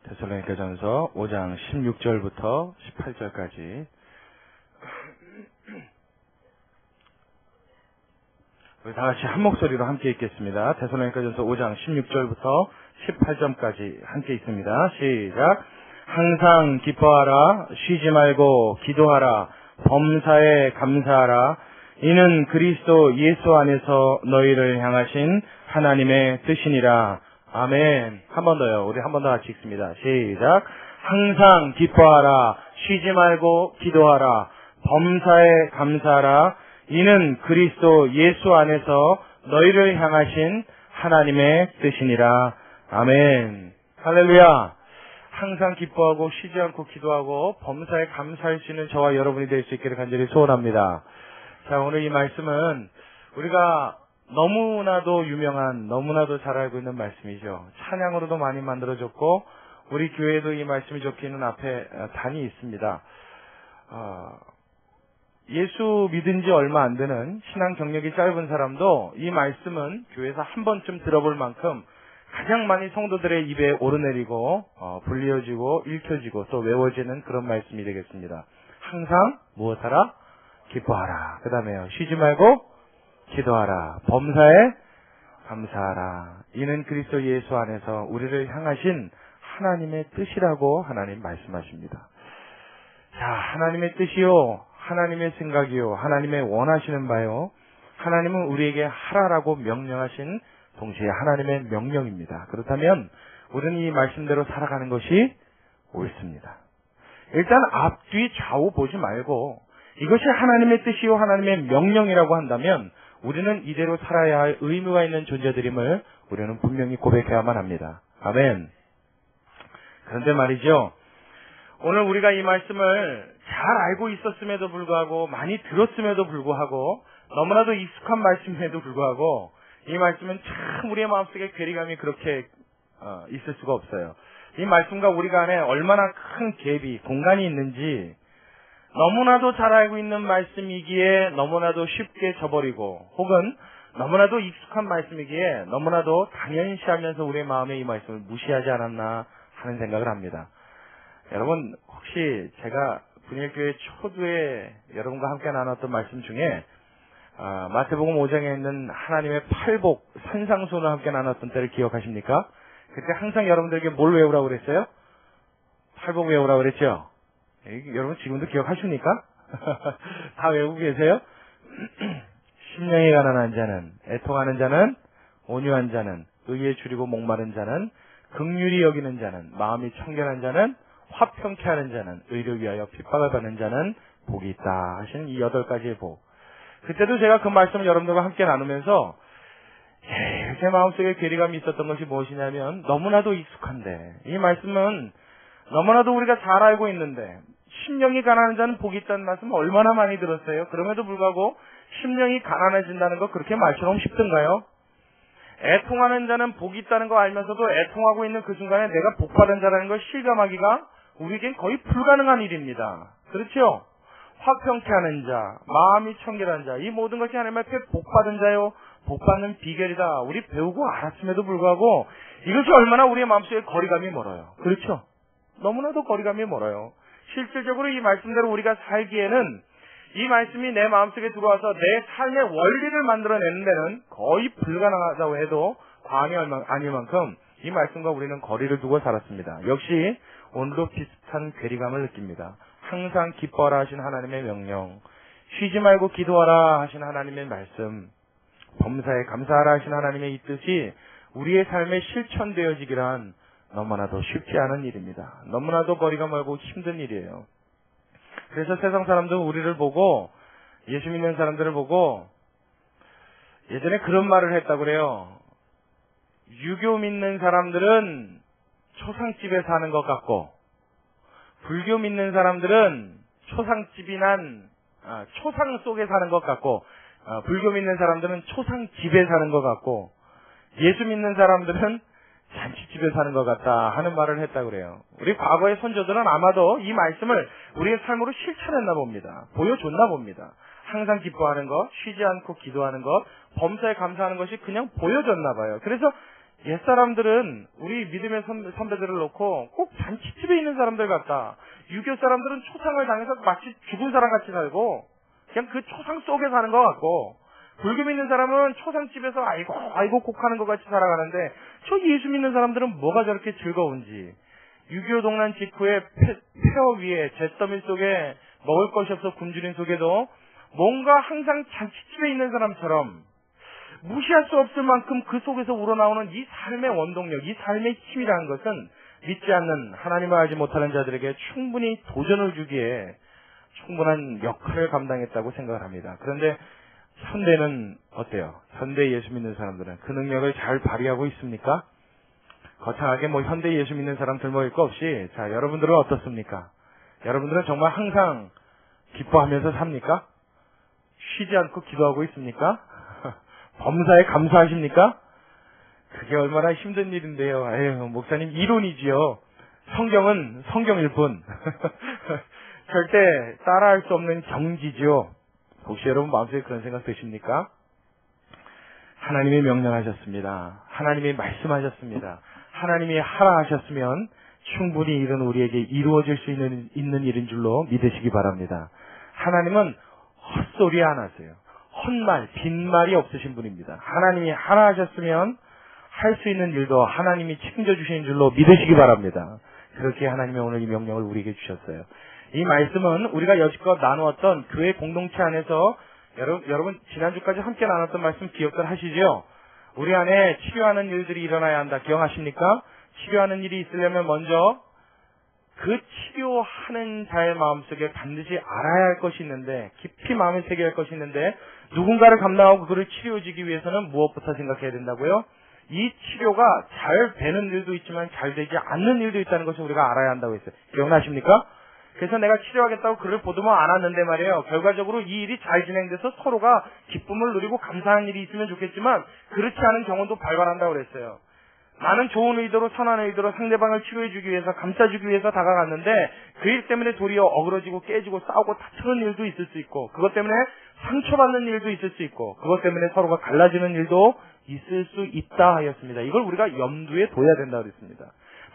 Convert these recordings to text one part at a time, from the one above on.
데살로니가전서 5장 16절부터 18절까지 우리 다 같이 한 목소리로 함께 읽겠습니다. 데살로니가전서 5장 16절부터 18절까지 함께 읽습니다. 시작. 항상 기뻐하라, 쉬지 말고 기도하라, 범사에 감사하라. 이는 그리스도 예수 안에서 너희를 향하신 하나님의 뜻이니라. 아멘. 한 번 더요. 우리 한 번 더 같이 읽습니다. 시작. 항상 기뻐하라, 쉬지 말고 기도하라, 범사에 감사하라. 이는 그리스도 예수 안에서 너희를 향하신 하나님의 뜻이니라. 아멘. 할렐루야. 항상 기뻐하고 쉬지 않고 기도하고 범사에 감사할 수 있는 저와 여러분이 될 수 있기를 간절히 소원합니다. 자, 오늘 이 말씀은 우리가 너무나도 유명한, 너무나도 잘 알고 있는 말씀이죠. 찬양으로도 많이 만들어졌고 우리 교회에도 이 말씀이 적혀있는 앞에 단이 있습니다. 예수 믿은 지 얼마 안 되는 신앙 경력이 짧은 사람도 이 말씀은 교회에서 한 번쯤 들어볼 만큼 가장 많이 성도들의 입에 오르내리고 불리어지고 읽혀지고 또 외워지는 그런 말씀이 되겠습니다. 항상 무엇하라? 기뻐하라. 그 다음에요. 쉬지 말고 기도하라. 범사에 감사하라. 이는 그리스도 예수 안에서 우리를 향하신 하나님의 뜻이라고 하나님 말씀하십니다. 자, 하나님의 뜻이요, 하나님의 생각이요, 하나님의 원하시는 바요, 하나님은 우리에게 하라라고 명령하신 동시에 하나님의 명령입니다. 그렇다면 우리는 이 말씀대로 살아가는 것이 옳습니다. 일단 앞뒤 좌우 보지 말고 이것이 하나님의 뜻이요 하나님의 명령이라고 한다면 우리는 이대로 살아야 할 의무가 있는 존재들임을 우리는 분명히 고백해야만 합니다. 아멘. 그런데 말이죠, 오늘 우리가 이 말씀을 잘 알고 있었음에도 불구하고 많이 들었음에도 불구하고 너무나도 익숙한 말씀임에도 불구하고 이 말씀은 참 우리의 마음속에 괴리감이 그렇게 있을 수가 없어요. 이 말씀과 우리가 안에 얼마나 큰 갭이, 공간이 있는지 너무나도 잘 알고 있는 말씀이기에 너무나도 쉽게 저버리고 혹은 너무나도 익숙한 말씀이기에 너무나도 당연시하면서 우리의 마음에 이 말씀을 무시하지 않았나 하는 생각을 합니다. 여러분, 혹시 제가 분일교회 초두에 여러분과 함께 나눴던 말씀 중에 마태복음 5장에 있는 하나님의 팔복, 산상수훈을 함께 나눴던 때를 기억하십니까? 그때 항상 여러분들에게 뭘 외우라고 그랬어요? 팔복 외우라고 그랬죠? 여러분 지금도 기억하십니까? 다 외우고 계세요? 심령이 가난한 자는, 애통하는 자는, 온유한 자는, 의에 줄이고 목마른 자는, 긍휼히 여기는 자는, 마음이 청결한 자는, 화평케 하는 자는, 의를 위하여 핍박을 받는 자는 복이 있다 하시는 이 8가지의 복. 그때도 제가 그 말씀을 여러분들과 함께 나누면서 제 마음속에 괴리감이 있었던 것이 무엇이냐면 너무나도 익숙한데 이 말씀은 너무나도 우리가 잘 알고 있는데 심령이 가난한 자는 복이 있다는 말씀 얼마나 많이 들었어요. 그럼에도 불구하고 심령이 가난해진다는 거 그렇게 말처럼 쉽던가요? 애통하는 자는 복이 있다는 거 알면서도 애통하고 있는 그 순간에 내가 복받은 자라는 걸 실감하기가 우리에겐 거의 불가능한 일입니다. 그렇죠? 화평케 하는 자, 마음이 청결한 자, 이 모든 것이 하나님 앞에 복받은 자요, 복받는 비결이다. 우리 배우고 알았음에도 불구하고 이것이 얼마나 우리의 마음속에 거리감이 멀어요. 그렇죠? 너무나도 거리감이 멀어요. 실질적으로 이 말씀대로 우리가 살기에는 이 말씀이 내 마음속에 들어와서 내 삶의 원리를 만들어내는 데는 거의 불가능하다고 해도 과언이 아닐 만큼 이 말씀과 우리는 거리를 두고 살았습니다. 역시 오늘도 비슷한 괴리감을 느낍니다. 항상 기뻐하라 하신 하나님의 명령, 쉬지 말고 기도하라 하신 하나님의 말씀, 범사에 감사하라 하신 하나님의 이 뜻이 우리의 삶에 실천되어지기란 너무나도 쉽지 않은 일입니다. 너무나도 거리가 멀고 힘든 일이에요. 그래서 세상 사람들은 우리를 보고, 예수 믿는 사람들을 보고 예전에 그런 말을 했다고 그래요. 유교 믿는 사람들은 초상집에 사는 것 같고 불교 믿는 사람들은 초상집이 난 초상 속에 사는 것 같고 불교 믿는 사람들은 초상집에 사는 것 같고 예수 믿는 사람들은 잔치집에 사는 것 같다 하는 말을 했다고 그래요. 우리 과거의 선조들은 아마도 이 말씀을 우리의 삶으로 실천했나 봅니다. 보여줬나 봅니다. 항상 기뻐하는 것, 쉬지 않고 기도하는 것, 범사에 감사하는 것이 그냥 보여줬나 봐요. 그래서 옛사람들은 우리 믿음의 선배들을 놓고 꼭 잔치집에 있는 사람들 같다. 유교 사람들은 초상을 당해서 마치 죽은 사람 같이 살고 그냥 그 초상 속에 사는 것 같고, 불교 믿는 사람은 초상집에서 아이고 곡하는 것 같이 살아가는데, 저 예수 믿는 사람들은 뭐가 저렇게 즐거운지, 유교 동란 직후에 폐허 위에 잿더미 속에 먹을 것이 없어 굶주린 속에도 뭔가 항상 잔치집에 있는 사람처럼 무시할 수 없을 만큼 그 속에서 우러나오는 이 삶의 원동력, 이 삶의 힘이라는 것은 믿지 않는, 하나님을 알지 못하는 자들에게 충분히 도전을 주기에 충분한 역할을 감당했다고 생각을 합니다. 그런데 현대는 어때요? 현대 예수 믿는 사람들은 그 능력을 잘 발휘하고 있습니까? 거창하게 현대 예수 믿는 사람 들모일 거 없이, 자, 여러분들은 어떻습니까? 여러분들은 정말 항상 기뻐하면서 삽니까? 쉬지 않고 기도하고 있습니까? 범사에 감사하십니까? 그게 얼마나 힘든 일인데요. 에휴, 목사님, 이론이지요. 성경은 성경일 뿐. 절대 따라할 수 없는 경지지요. 혹시 여러분 마음속에 그런 생각 드십니까? 하나님이 명령하셨습니다. 하나님이 말씀하셨습니다. 하나님이 하라 하셨으면 충분히 이런 우리에게 이루어질 수 있는 일인 줄로 믿으시기 바랍니다. 하나님은 헛소리 안 하세요. 헛말, 빈말이 없으신 분입니다. 하나님이 하라 하셨으면 할 수 있는 일도 하나님이 책임져 주시는 줄로 믿으시기 바랍니다. 그렇게 하나님이 오늘 이 명령을 우리에게 주셨어요. 이 말씀은 우리가 여지껏 나누었던 교회 공동체 안에서 여러분 지난주까지 함께 나눴던 말씀 기억들 하시죠? 우리 안에 치료하는 일들이 일어나야 한다. 기억하십니까? 치료하는 일이 있으려면 먼저 그 치료하는 자의 마음속에 반드시 알아야 할 것이 있는데, 깊이 마음에 새겨야 할 것이 있는데, 누군가를 감당하고 그를 치료해주기 위해서는 무엇부터 생각해야 된다고요? 이 치료가 잘 되는 일도 있지만 잘 되지 않는 일도 있다는 것을 우리가 알아야 한다고 했어요. 기억나십니까? 그래서 내가 치료하겠다고 그를 보듬어 안았는데 말이에요. 결과적으로 이 일이 잘 진행돼서 서로가 기쁨을 누리고 감사한 일이 있으면 좋겠지만 그렇지 않은 경우도 발발한다고 그랬어요. 나는 좋은 의도로, 선한 의도로 상대방을 치료해주기 위해서, 감싸주기 위해서 다가갔는데 그 일 때문에 도리어 어그러지고 깨지고 싸우고 다투는 일도 있을 수 있고, 그것 때문에 상처받는 일도 있을 수 있고, 그것 때문에 서로가 갈라지는 일도 있을 수 있다 하였습니다. 이걸 우리가 염두에 둬야 된다고 그랬습니다.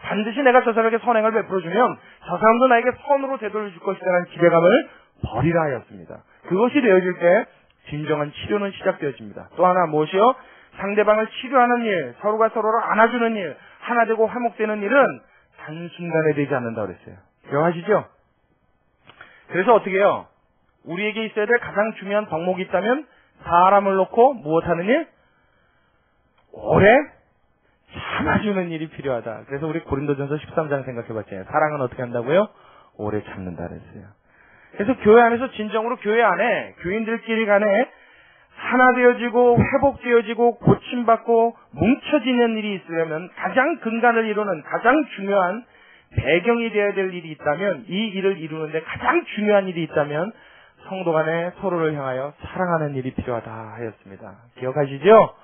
반드시 내가 저 사람에게 선행을 베풀어주면 저 사람도 나에게 선으로 되돌려줄 것이라는 기대감을 버리라 하였습니다. 그것이 되어질 때 진정한 치료는 시작되어집니다. 또 하나 무엇이요? 상대방을 치료하는 일, 서로가 서로를 안아주는 일, 하나 되고 화목되는 일은 단순간에 되지 않는다고 그랬어요. 기억하시죠? 그래서 어떻게 해요? 우리에게 있어야 될 가장 중요한 덕목이 있다면 사람을 놓고 무엇하는 일? 오래 참아주는 일이 필요하다. 그래서 우리 고린도전서 13장 생각해봤잖아요. 사랑은 어떻게 한다고요? 오래 참는다 그랬어요. 그래서 교회 안에서 진정으로 교회 안에 교인들끼리 간에 하나 되어지고 회복되어지고 고침받고 뭉쳐지는 일이 있으려면 가장 근간을 이루는 가장 중요한 배경이 되어야 될 일이 있다면, 이 일을 이루는데 가장 중요한 일이 있다면 성도 간에 서로를 향하여 사랑하는 일이 필요하다 하였습니다. 기억하시죠?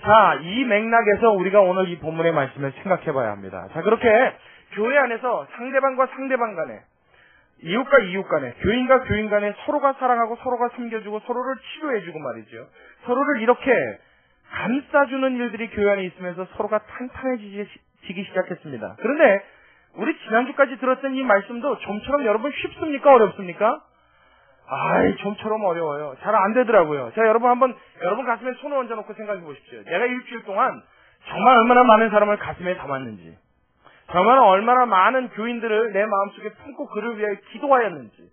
자, 이 맥락에서 우리가 오늘 이 본문의 말씀을 생각해 봐야 합니다. 자, 그렇게 교회 안에서 상대방과 상대방 간에, 이웃과 이웃 간에, 교인과 교인 간에 서로가 사랑하고 서로가 섬겨주고 서로를 치료해주고 말이죠. 서로를 이렇게 감싸주는 일들이 교회 안에 있으면서 서로가 탄탄해지기 시작했습니다. 그런데 우리 지난주까지 들었던 이 말씀도 좀처럼 여러분 쉽습니까? 어렵습니까? 좀처럼 어려워요. 잘 안 되더라고요. 자, 여러분 가슴에 손을 얹어놓고 생각해 보십시오. 내가 일주일 동안 정말 얼마나 많은 사람을 가슴에 담았는지, 정말 얼마나 많은 교인들을 내 마음속에 품고 그를 위하여 기도하였는지,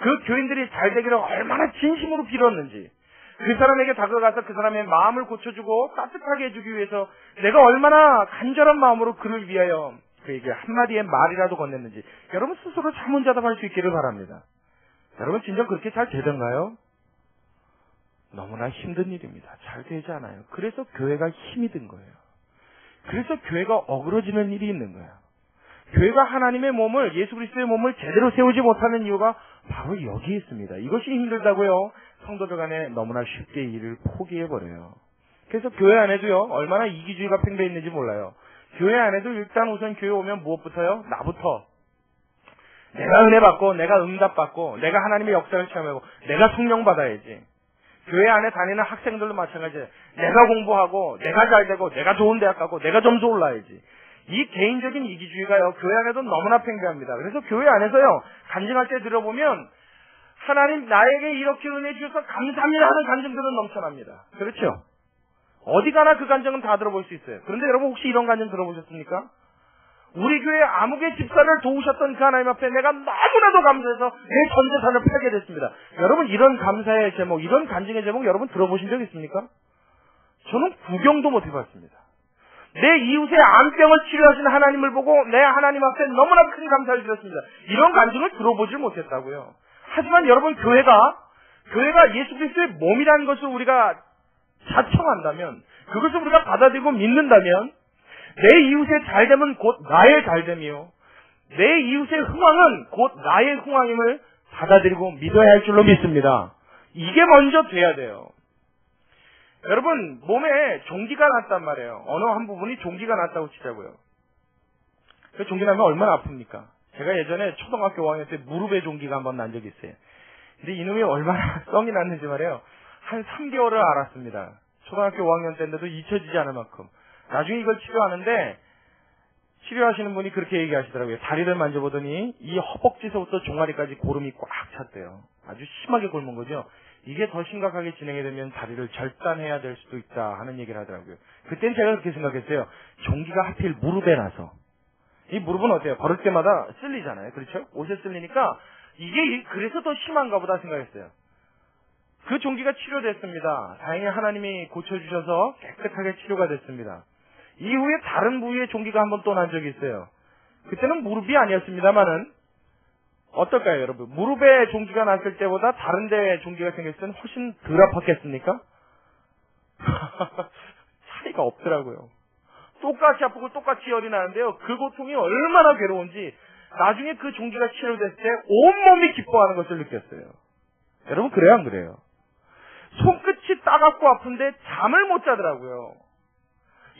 그 교인들이 잘 되기를 얼마나 진심으로 빌었는지, 그 사람에게 다가가서 그 사람의 마음을 고쳐주고 따뜻하게 해주기 위해서 내가 얼마나 간절한 마음으로 그를 위하여 그에게 한마디의 말이라도 건넸는지, 여러분 스스로 자문자답할 수 있기를 바랍니다. 여러분 진짜 그렇게 잘 되던가요? 너무나 힘든 일입니다. 잘 되지 않아요. 그래서 교회가 힘이 든 거예요. 그래서 교회가 어그러지는 일이 있는 거예요. 교회가 하나님의 몸을, 예수 그리스도의 몸을 제대로 세우지 못하는 이유가 바로 여기에 있습니다. 이것이 힘들다고요. 성도들 간에 너무나 쉽게 일을 포기해버려요. 그래서 교회 안에도요, 얼마나 이기주의가 팽배해 있는지 몰라요. 교회 안에도 일단 우선 교회 오면 무엇부터요? 나부터. 내가 은혜 받고, 내가 응답 받고, 내가 하나님의 역사를 체험하고, 내가 성령 받아야지. 교회 안에 다니는 학생들도 마찬가지예요. 내가 공부하고, 내가 잘 되고, 내가 좋은 대학 가고, 내가 점수 올라야지. 이 개인적인 이기주의가요, 교회 안에도 너무나 팽배합니다. 그래서 교회 안에서요, 간증할 때 들어보면, 하나님 나에게 이렇게 은혜 주셔서 감사합니다 하는 간증들은 넘쳐납니다. 그렇죠? 어디 가나 그 간증은 다 들어볼 수 있어요. 그런데 여러분 혹시 이런 간증 들어보셨습니까? 우리 교회 아무개 집사를 도우셨던 그 하나님 앞에 내가 너무나도 감사해서 내 전 재산을 팔게 됐습니다. 여러분 이런 감사의 제목, 이런 간증의 제목 여러분 들어보신 적 있습니까? 저는 구경도 못 해봤습니다. 내 이웃의 암병을 치료하신 하나님을 보고 내 하나님 앞에 너무나 큰 감사를 드렸습니다. 이런 간증을 들어보질 못했다고요. 하지만 여러분 교회가 예수 그리스도의 몸이라는 것을 우리가 자청한다면, 그것을 우리가 받아들이고 믿는다면 내 이웃의 잘됨은 곧 나의 잘됨이요, 내 이웃의 흥왕은 곧 나의 흥왕임을 받아들이고 믿어야 할 줄로 믿습니다. 이게 먼저 돼야 돼요. 여러분 몸에 종기가 났단 말이에요. 어느 한 부분이 종기가 났다고 치자고요. 그 종기 나면 얼마나 아픕니까? 제가 예전에 초등학교 5학년 때 무릎에 종기가 한번 난 적이 있어요. 근데 이놈이 얼마나 썽이 났는지 말이에요. 한 3개월을 알았습니다. 초등학교 5학년 때인데도 잊혀지지 않을 만큼. 나중에 이걸 치료하는데, 치료하시는 분이 그렇게 얘기하시더라고요. 다리를 만져보더니 이 허벅지서부터 종아리까지 고름이 꽉 찼대요. 아주 심하게 곪은 거죠. 이게 더 심각하게 진행이 되면 다리를 절단해야 될 수도 있다 하는 얘기를 하더라고요. 그땐 제가 그렇게 생각했어요. 종기가 하필 무릎에 나서. 이 무릎은 어때요? 걸을 때마다 쓸리잖아요. 그렇죠? 옷에 쓸리니까 이게 그래서 더 심한가 보다 생각했어요. 그 종기가 치료됐습니다. 다행히 하나님이 고쳐주셔서 깨끗하게 치료가 됐습니다. 이후에 다른 부위에 종기가 한번 또 난 적이 있어요. 그때는 무릎이 아니었습니다만은 어떨까요, 여러분? 무릎에 종기가 났을 때보다 다른 데에 종기가 생겼을 때는 훨씬 덜 아팠겠습니까? 차이가 없더라고요. 똑같이 아프고 똑같이 열이 나는데요, 그 고통이 얼마나 괴로운지 나중에 그 종기가 치료됐을 때 온몸이 기뻐하는 것을 느꼈어요. 여러분 그래요 안 그래요? 손끝이 따갑고 아픈데 잠을 못 자더라고요.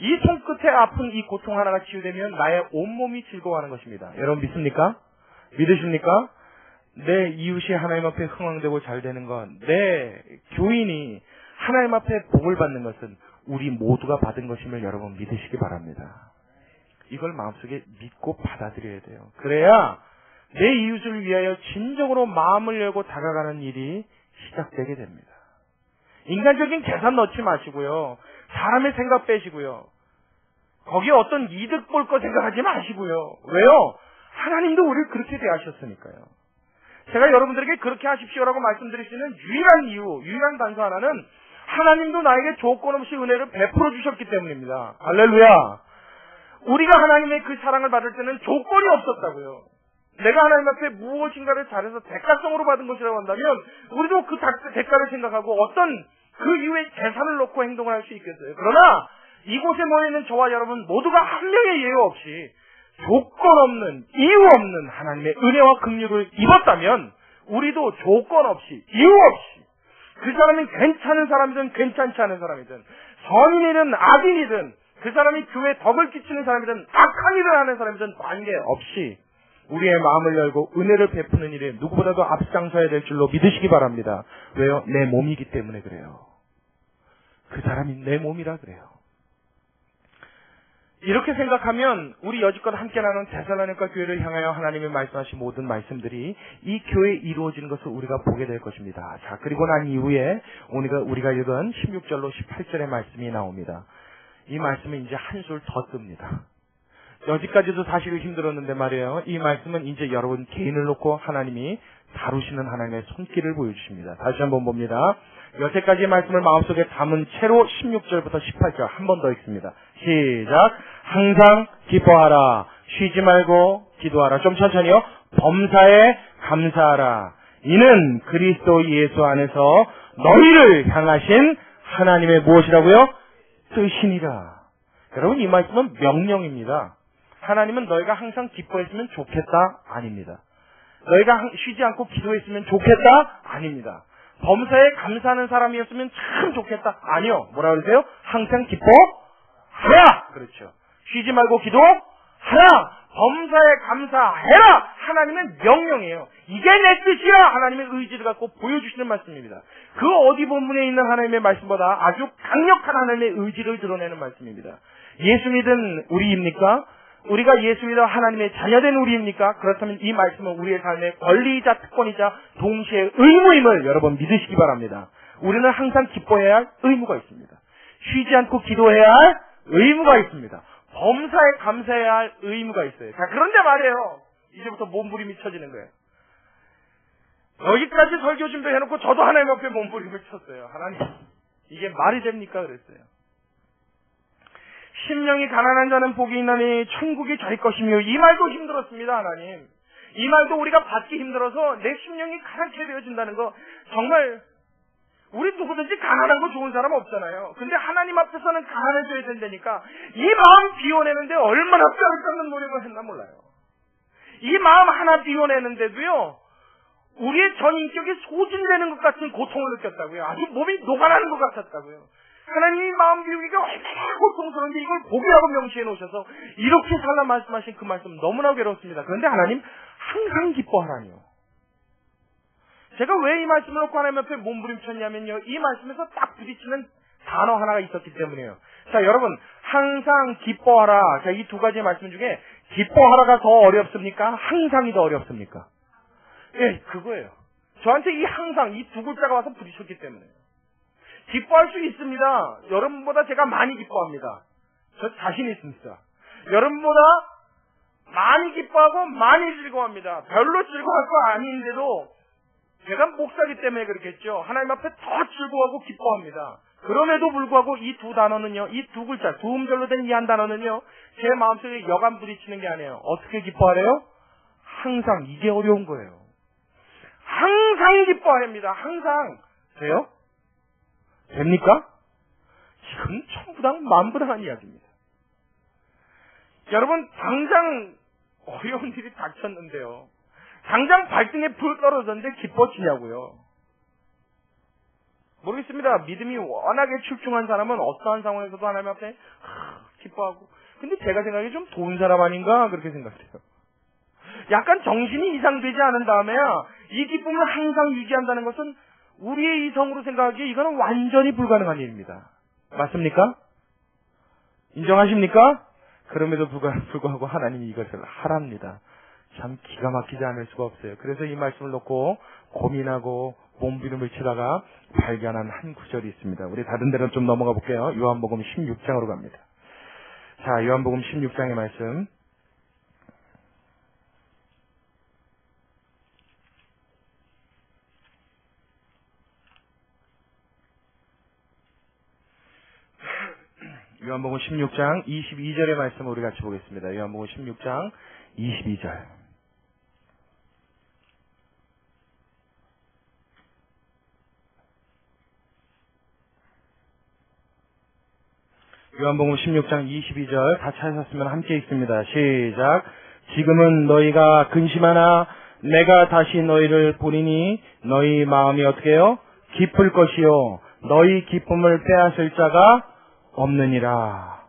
이 손끝에 아픈 이 고통 하나가 치유되면 나의 온몸이 즐거워하는 것입니다. 여러분 믿습니까? 믿으십니까? 내 이웃이 하나님 앞에 흥왕되고 잘 되는 건, 내 교인이 하나님 앞에 복을 받는 것은 우리 모두가 받은 것임을 여러분 믿으시기 바랍니다. 이걸 마음속에 믿고 받아들여야 돼요. 그래야 내 이웃을 위하여 진정으로 마음을 열고 다가가는 일이 시작되게 됩니다. 인간적인 계산 넣지 마시고요. 사람의 생각 빼시고요. 거기에 어떤 이득 볼 거 생각하지 마시고요. 왜요? 하나님도 우리를 그렇게 대하셨으니까요. 제가 여러분들에게 그렇게 하십시오라고 말씀드릴 수 있는 유일한 이유, 유일한 단서 하나는 하나님도 나에게 조건 없이 은혜를 베풀어 주셨기 때문입니다. 할렐루야. 우리가 하나님의 그 사랑을 받을 때는 조건이 없었다고요. 내가 하나님 앞에 무엇인가를 잘해서 대가성으로 받은 것이라고 한다면 우리도 그 대가를 생각하고 어떤 그 이후에 계산을 놓고 행동을 할 수 있겠어요. 그러나 이곳에 모여있는 저와 여러분 모두가 한 명의 예외 없이 조건 없는, 이유 없는 하나님의 은혜와 긍휼을 입었다면 우리도 조건 없이, 이유 없이, 그 사람이 괜찮은 사람이든 괜찮지 않은 사람이든, 선인이든 악인이든, 그 사람이 교회에 덕을 끼치는 사람이든 악한 일을 하는 사람이든 관계없이 우리의 마음을 열고 은혜를 베푸는 일에 누구보다도 앞장서야 될 줄로 믿으시기 바랍니다. 왜요? 내 몸이기 때문에 그래요. 그 사람이 내 몸이라 그래요. 이렇게 생각하면 우리 여지껏 함께 나눈 데살로니가 교회를 향하여 하나님이 말씀하신 모든 말씀들이 이 교회에 이루어지는 것을 우리가 보게 될 것입니다. 자, 그리고 난 이후에 우리가 읽은 16절로 18절의 말씀이 나옵니다. 이 말씀은 이제 한술 더 뜹니다. 여기까지도 사실 힘들었는데 말이에요. 이 말씀은 이제 여러분 개인을 놓고 하나님이 다루시는 하나님의 손길을 보여주십니다. 다시 한번 봅니다. 여태까지의 말씀을 마음속에 담은 채로 16절부터 18절 한 번 더 읽습니다. 시작. 항상 기뻐하라. 쉬지 말고 기도하라. 좀 천천히요. 범사에 감사하라. 이는 그리스도 예수 안에서 너희를 향하신 하나님의 무엇이라고요? 뜻이니라. 여러분 이 말씀은 명령입니다. 하나님은 너희가 항상 기뻐했으면 좋겠다? 아닙니다. 너희가 쉬지 않고 기도했으면 좋겠다? 아닙니다. 범사에 감사하는 사람이었으면 참 좋겠다? 아니요. 뭐라 그러세요? 항상 기뻐하라! 그렇죠. 쉬지 말고 기도하라! 범사에 감사해라! 하나님의 명령이에요. 이게 내 뜻이야! 하나님의 의지를 갖고 보여주시는 말씀입니다. 그 어디 본문에 있는 하나님의 말씀보다 아주 강력한 하나님의 의지를 드러내는 말씀입니다. 예수 믿은 우리입니까? 우리가 예수 믿어 하나님의 자녀된 우리입니까? 그렇다면 이 말씀은 우리의 삶의 권리이자 특권이자 동시에 의무임을 여러분 믿으시기 바랍니다. 우리는 항상 기뻐해야 할 의무가 있습니다. 쉬지 않고 기도해야 할 의무가 있습니다. 범사에 감사해야 할 의무가 있어요. 자, 그런데 말이에요. 이제부터 몸부림이 쳐지는 거예요. 여기까지 설교 준비해놓고 저도 하나님 앞에 몸부림을 쳤어요. 하나님, 이게 말이 됩니까? 그랬어요. 심령이 가난한 자는 복이 있나니 천국이 저희 것이며, 이 말도 힘들었습니다. 하나님, 이 말도 우리가 받기 힘들어서 내 심령이 가난케 되어진다는 거, 정말 우리 누구든지 가난한 거 좋은 사람 없잖아요. 근데 하나님 앞에서는 가난해져야 된다니까 이 마음 비워내는데 얼마나 뼈를 깎는 노력을 했나 몰라요. 이 마음 하나 비워내는데도요, 우리의 전 인격이 소진되는 것 같은 고통을 느꼈다고요. 아주 몸이 녹아나는 것 같았다고요. 하나님이 마음 비우기가 얼마나 고통스러운데 이걸 복이라고 명시해 놓으셔서 이렇게 살라 말씀하신 그 말씀 너무나 괴롭습니다. 그런데 하나님 항상 기뻐하라니요. 제가 왜 이 말씀을 놓고 하나님 앞에 몸부림쳤냐면요, 이 말씀에서 딱 부딪히는 단어 하나가 있었기 때문이에요. 자, 여러분, 항상 기뻐하라. 자, 이 두 가지 말씀 중에 기뻐하라가 더 어렵습니까? 항상이 더 어렵습니까? 예, 그거예요. 저한테 이 항상, 이 두 글자가 와서 부딪혔기 때문에요. 기뻐할 수 있습니다. 여러분보다 제가 많이 기뻐합니다. 저 자신 있습니다. 여러분보다 많이 기뻐하고 많이 즐거워합니다. 별로 즐거워할 거 아닌데도 제가 목사기 때문에 그렇겠죠. 하나님 앞에 더 즐거워하고 기뻐합니다. 그럼에도 불구하고 이 두 단어는요, 이 두 글자, 두 음절로 된 이 한 단어는요, 제 마음속에 여간 부딪히는 게 아니에요. 어떻게 기뻐하래요? 항상. 이게 어려운 거예요. 항상 기뻐합니다. 항상. 돼요? 됩니까? 지금 천부당 만부당한 이야기입니다. 여러분, 당장 어려운 일이 닥쳤는데요, 당장 발등에 불 떨어졌는데 기뻐지냐고요. 모르겠습니다. 믿음이 워낙에 출중한 사람은 어떠한 상황에서도 하나님 앞에 기뻐하고, 근데 제가 생각에 좀 좋은 사람 아닌가 그렇게 생각해요. 약간 정신이 이상되지 않은 다음에야 이 기쁨을 항상 유지한다는 것은 우리의 이성으로 생각하기에 이거는 완전히 불가능한 일입니다. 맞습니까? 인정하십니까? 그럼에도 불구하고 하나님이 이것을 하랍니다. 참 기가 막히지 않을 수가 없어요. 그래서 이 말씀을 놓고 고민하고 몸부림을 치다가 발견한 한 구절이 있습니다. 우리 다른 데로 좀 넘어가 볼게요. 요한복음 16장으로 갑니다. 자, 요한복음 16장의 말씀. 요한복음 16장 22절의 말씀을 우리 같이 보겠습니다. 요한복음 16장 22절. 요한복음 16장 22절 다 찾으셨으면 함께 읽습니다. 시작. 지금은 너희가 근심하나 내가 다시 너희를 보리니 너희 마음이 어떻게 해요? 기쁠 것이요 너희 기쁨을 빼앗을 자가 없느니라.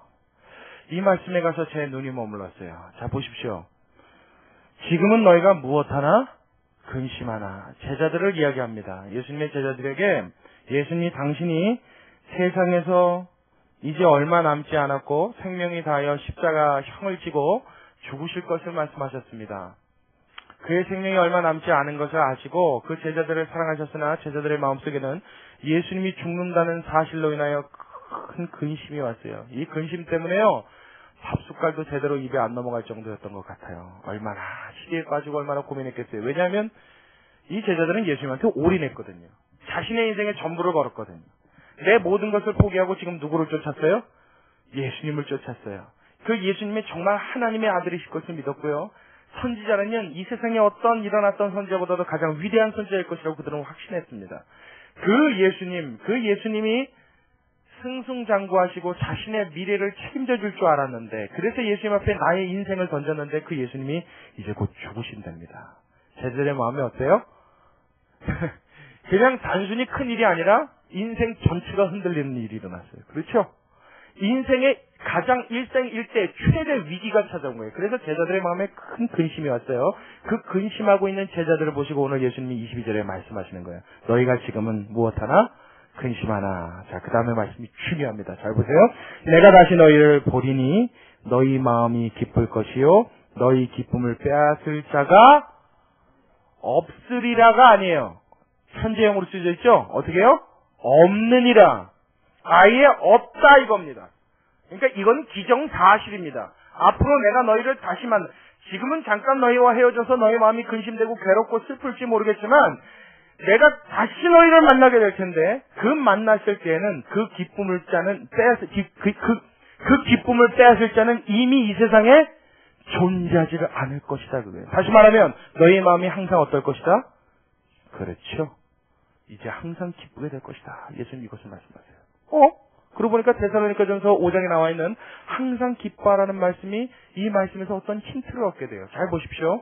이 말씀에 가서 제 눈이 머물렀어요. 자, 보십시오. 지금은 너희가 무엇하나? 근심하나. 제자들을 이야기합니다. 예수님의 제자들에게 예수님 당신이 세상에서 이제 얼마 남지 않았고 생명이 다하여 십자가 형을 지고 죽으실 것을 말씀하셨습니다. 그의 생명이 얼마 남지 않은 것을 아시고 그 제자들을 사랑하셨으나 제자들의 마음속에는 예수님이 죽는다는 사실로 인하여 큰 근심이 왔어요. 이 근심 때문에요, 밥숟갈도 제대로 입에 안 넘어갈 정도였던 것 같아요. 얼마나 시기에 빠지고 얼마나 고민했겠어요. 왜냐하면 이 제자들은 예수님한테 올인했거든요. 자신의 인생의 전부를 걸었거든요. 내 모든 것을 포기하고 지금 누구를 쫓았어요? 예수님을 쫓았어요. 그 예수님이 정말 하나님의 아들이실 것을 믿었고요. 선지자라면 이 세상에 어떤 일어났던 선지자보다도 가장 위대한 선지자일 것이라고 그들은 확신했습니다. 그 예수님이 승승장구하시고 자신의 미래를 책임져 줄 줄 알았는데, 그래서 예수님 앞에 나의 인생을 던졌는데 그 예수님이 이제 곧 죽으신답니다. 제자들의 마음이 어때요? 그냥 단순히 큰 일이 아니라 인생 전체가 흔들리는 일이 일어났어요. 그렇죠? 인생의 가장 일생일대 최대 위기가 찾아온 거예요. 그래서 제자들의 마음에 큰 근심이 왔어요. 그 근심하고 있는 제자들을 보시고 오늘 예수님이 22절에 말씀하시는 거예요. 너희가 지금은 무엇하나? 근심하나. 자, 그 다음에 말씀이 중요합니다. 잘 보세요. 내가 다시 너희를 보리니 너희 마음이 기쁠 것이요 너희 기쁨을 빼앗을 자가 없으리라가 아니에요. 현재형으로 쓰여져 있죠? 어떻게 해요? 없느니라. 아예 없다 이겁니다. 그러니까 이건 기정사실입니다. 앞으로 내가 너희를 다시 만나. 지금은 잠깐 너희와 헤어져서 너희 마음이 근심되고 괴롭고 슬플지 모르겠지만 내가 다시 너희를 만나게 될 텐데 그 만났을 때에는 그 기쁨을 그 기쁨을 빼앗을 자는 이미 이 세상에 존재하지를 않을 것이다 그거예요. 다시 말하면 너희의 마음이 항상 어떨 것이다? 그렇죠. 이제 항상 기쁘게 될 것이다. 예수님 이것을 말씀하세요. 그러고 보니까 데살로니가전서 5장에 나와 있는 항상 기뻐하라는 말씀이 이 말씀에서 어떤 힌트를 얻게 돼요. 잘 보십시오.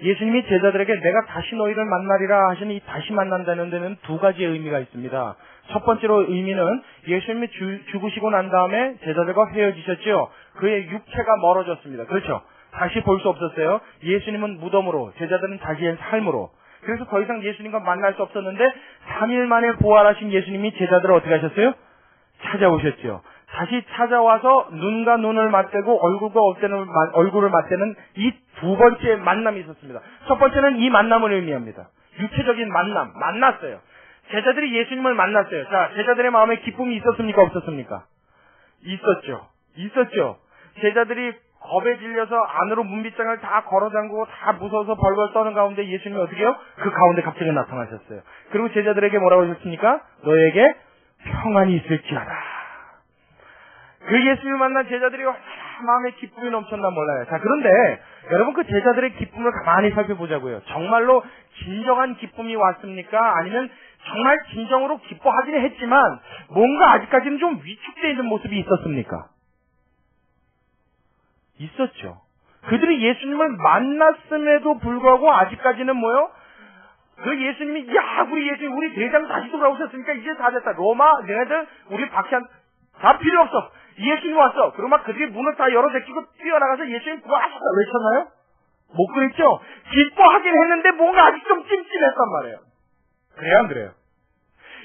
예수님이 제자들에게 내가 다시 너희를 만나리라 하시는 이 다시 만난다는 데는 두 가지의 의미가 있습니다. 첫 번째로 의미는 예수님이 죽으시고 난 다음에 제자들과 헤어지셨죠. 그의 육체가 멀어졌습니다. 그렇죠. 다시 볼 수 없었어요. 예수님은 무덤으로, 제자들은 자기의 삶으로. 그래서 더 이상 예수님과 만날 수 없었는데 3일 만에 부활하신 예수님이 제자들을 어떻게 하셨어요? 찾아오셨죠. 다시 찾아와서 눈과 눈을 맞대고 얼굴을 맞대는 이 두 번째 만남이 있었습니다. 첫 번째는 이 만남을 의미합니다. 육체적인 만났어요. 제자들이 예수님을 만났어요. 자, 제자들의 마음에 기쁨이 있었습니까? 없었습니까? 있었죠. 제자들이 겁에 질려서 안으로 문빗장을 다 걸어 잠그고 다 무서워서 벌벌 떠는 가운데 예수님이 어떻게 해요? 그 가운데 갑자기 나타나셨어요. 그리고 제자들에게 뭐라고 하셨습니까? 너에게 평안이 있을지어다. 그 예수님을 만난 제자들이 마음에 기쁨이 넘쳤나 몰라요. 자, 그런데 여러분 그 제자들의 기쁨을 가만히 살펴보자고요. 정말로 진정한 기쁨이 왔습니까? 아니면 정말 진정으로 기뻐하기는 했지만 뭔가 아직까지는 좀 위축되어 있는 모습이 있었습니까? 있었죠. 그들이 예수님을 만났음에도 불구하고 아직까지는 뭐요? 그 예수님이 우리 예수님 우리 대장 다시 돌아오셨으니까 이제 다 됐다. 로마 너네들 우리 박해한 다 필요 없어. 예수님 왔어. 그러고 막 그들이 문을 다 열어 제끼고 뛰어나가서 예수님 구하셨다 외쳤나요? 못 그랬죠? 기뻐하긴 했는데 뭔가 아직 좀 찜찜했단 말이에요. 그래요 안 그래요?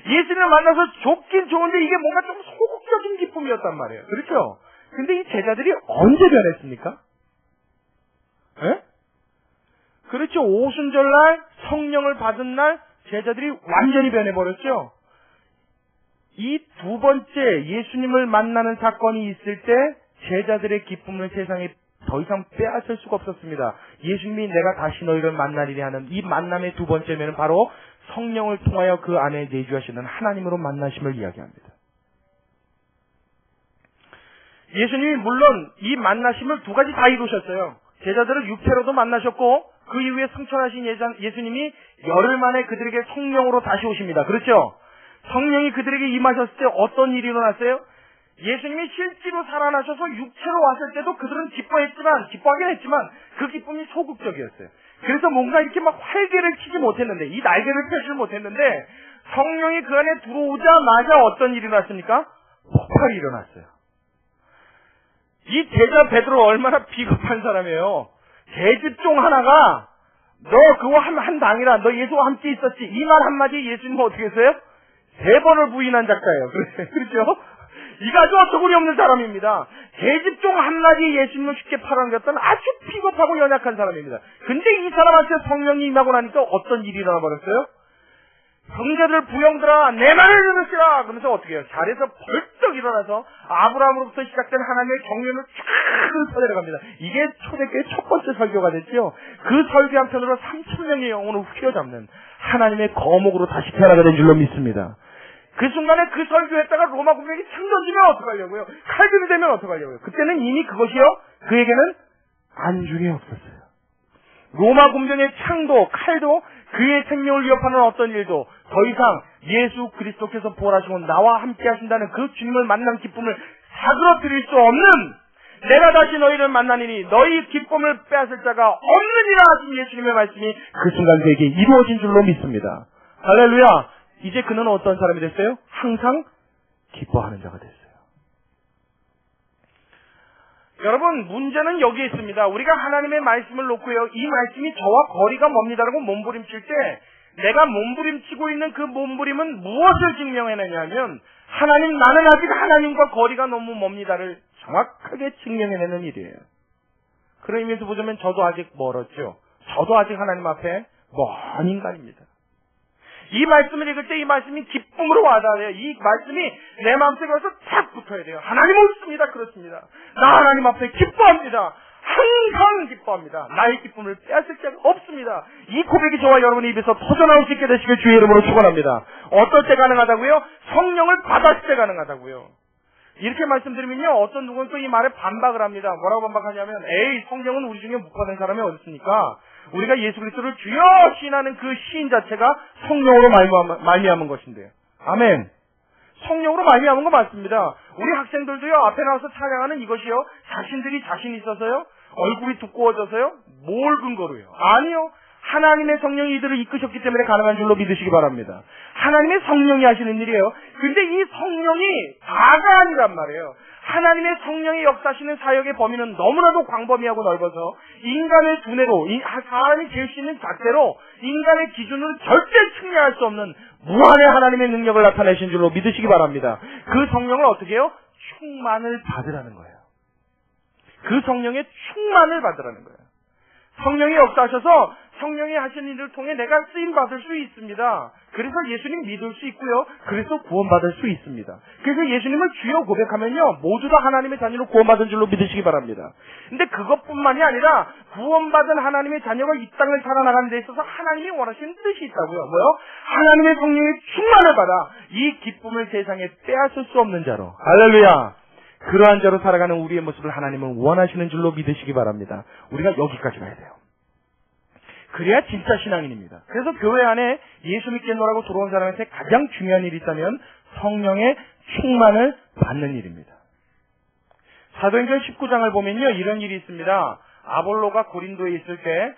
예수님을 만나서 좋긴 좋은데 이게 뭔가 좀 소극적인 기쁨이었단 말이에요. 그렇죠? 근데 이 제자들이 언제 변했습니까? 에? 그렇죠. 오순절날 성령을 받은 날 제자들이 완전히 변해버렸죠. 이 두 번째 예수님을 만나는 사건이 있을 때 제자들의 기쁨을 세상에 더 이상 빼앗을 수가 없었습니다. 예수님이 내가 다시 너희를 만나리니 하는 이 만남의 두 번째면은 바로 성령을 통하여 그 안에 내주하시는 하나님으로 만나심을 이야기합니다. 예수님이 물론 이 만나심을 두 가지 다 이루셨어요. 제자들을 육체로도 만나셨고 그 이후에 승천하신 예수님이 열흘 만에 그들에게 성령으로 다시 오십니다. 그렇죠? 성령이 그들에게 임하셨을 때 어떤 일이 일어났어요? 예수님이 실제로 살아나셔서 육체로 왔을 때도 그들은 기뻐하긴 했지만 그 기쁨이 소극적이었어요. 그래서 뭔가 이렇게 막 활개를 치지 못했는데 이 날개를 펴지 못했는데 성령이 그 안에 들어오자마자 어떤 일이 일어났습니까? 폭발이 일어났어요. 이 제자 베드로 얼마나 비겁한 사람이에요. 계집종 하나가 너 그거 한 당이라 너 예수와 함께 있었지 이 말 한마디 예수님은 어떻게 했어요? 3번을 부인한 작가예요. 그렇죠? 이가 아주 어처구니 없는 사람입니다. 계집종 한마디 예수님을 쉽게 팔아넘겼던 아주 비겁하고 연약한 사람입니다. 근데 이 사람한테 성령이 임하고 나니까 어떤 일이 일어나 버렸어요? 형제들 부형들아 내 말을 들으시라 그러면서 어떻게 해요? 자리에서 벌떡 일어나서 아브라함으로부터 시작된 하나님의 경륜을 쫙 펴내려갑니다. 이게 초대교회 첫 번째 설교가 됐죠. 그 설교 한편으로 3,000명의 영혼을 휘어잡는 하나님의 거목으로 다시 태어나게 된 줄로 믿습니다. 그 순간에 그 설교했다가 로마 군병이 창 던지면 어떡하려고요? 칼들이 되면 어떡하려고요? 그때는 이미 그것이요 그에게는 안중에 없었어요. 로마 군병의 창도 칼도 그의 생명을 위협하는 어떤 일도 더 이상 예수 그리스도께서 부활하시고 나와 함께 하신다는 그 주님을 만난 기쁨을 사그러뜨릴 수 없는 내가 다시 너희를 만나니니 너희 기쁨을 빼앗을 자가 없느니라 하신 예수님의 말씀이 그 순간 그에게 이루어진 줄로 믿습니다. 할렐루야. 이제 그는 어떤 사람이 됐어요? 항상 기뻐하는 자가 됐어요. 여러분, 문제는 여기에 있습니다. 우리가 하나님의 말씀을 놓고요, 이 말씀이 저와 거리가 멉니다라고 몸부림칠 때 내가 몸부림치고 있는 그 몸부림은 무엇을 증명해내냐면 하나님, 나는 아직 하나님과 거리가 너무 멉니다를 정확하게 증명해내는 일이에요. 그런 의미에서 보자면 저도 아직 멀었죠. 저도 아직 하나님 앞에 먼 인간입니다. 이 말씀을 읽을 때 이 말씀이 기쁨으로 와닿아요. 이 말씀이 내 마음속에 와서 탁 붙어야 돼요. 하나님 옳습니다. 그렇습니다. 나 하나님 앞에 기뻐합니다. 항상 기뻐합니다. 나의 기쁨을 빼앗을 자가 없습니다. 이 고백이 저와 여러분의 입에서 터져나올 수 있게 되시길 주의 이름으로 축원합니다. 어떨 때 가능하다고요? 성령을 받았을 때 가능하다고요. 이렇게 말씀드리면요, 어떤 누구는 또 이 말에 반박을 합니다. 뭐라고 반박하냐면, 에이, 성령은 우리 중에 못 받은 사람이 어디 있습니까? 우리가 예수 그리스도를 주여 시인하는 그 시인 자체가 성령으로 말미암은 것인데요. 아멘. 성령으로 말미암은 거 맞습니다. 우리 학생들도요, 앞에 나와서 찬양하는 이것이요, 자신들이 자신 있어서요, 얼굴이 두꺼워져서요, 뭘 근거로요? 아니요. 하나님의 성령이 이들을 이끄셨기 때문에 가능한 줄로 믿으시기 바랍니다. 하나님의 성령이 하시는 일이에요. 근데 이 성령이 다가 아니란 말이에요. 하나님의 성령이 역사하시는 사역의 범위는 너무나도 광범위하고 넓어서 인간의 두뇌로, 사람이 될 수 있는 잣대로 인간의 기준으로 절대 측량할 수 없는 무한의 하나님의 능력을 나타내신 줄로 믿으시기 바랍니다. 그 성령을 어떻게 해요? 충만을 받으라는 거예요. 그 성령의 충만을 받으라는 거예요. 성령이 역사하셔서 성령이 하시는 일을 통해 내가 쓰임받을 수 있습니다. 그래서 예수님 믿을 수 있고요. 그래서 구원받을 수 있습니다. 그래서 예수님을 주여 고백하면요, 모두 다 하나님의 자녀로 구원받은 줄로 믿으시기 바랍니다. 근데 그것뿐만이 아니라 구원받은 하나님의 자녀가 이 땅을 살아나가는 데 있어서 하나님이 원하시는 뜻이 있다고요. 뭐요? 하나님의 성령의 충만을 받아 이 기쁨을 세상에 빼앗을 수 없는 자로, 할렐루야, 그러한 자로 살아가는 우리의 모습을 하나님은 원하시는 줄로 믿으시기 바랍니다. 우리가 여기까지 가야 돼요. 그래야 진짜 신앙인입니다. 그래서 교회 안에 예수 믿겠노라고 들어온 사람한테 가장 중요한 일이 있다면 성령의 충만을 받는 일입니다. 사도행전 19장을 보면요, 이런 일이 있습니다. 아볼로가 고린도에 있을 때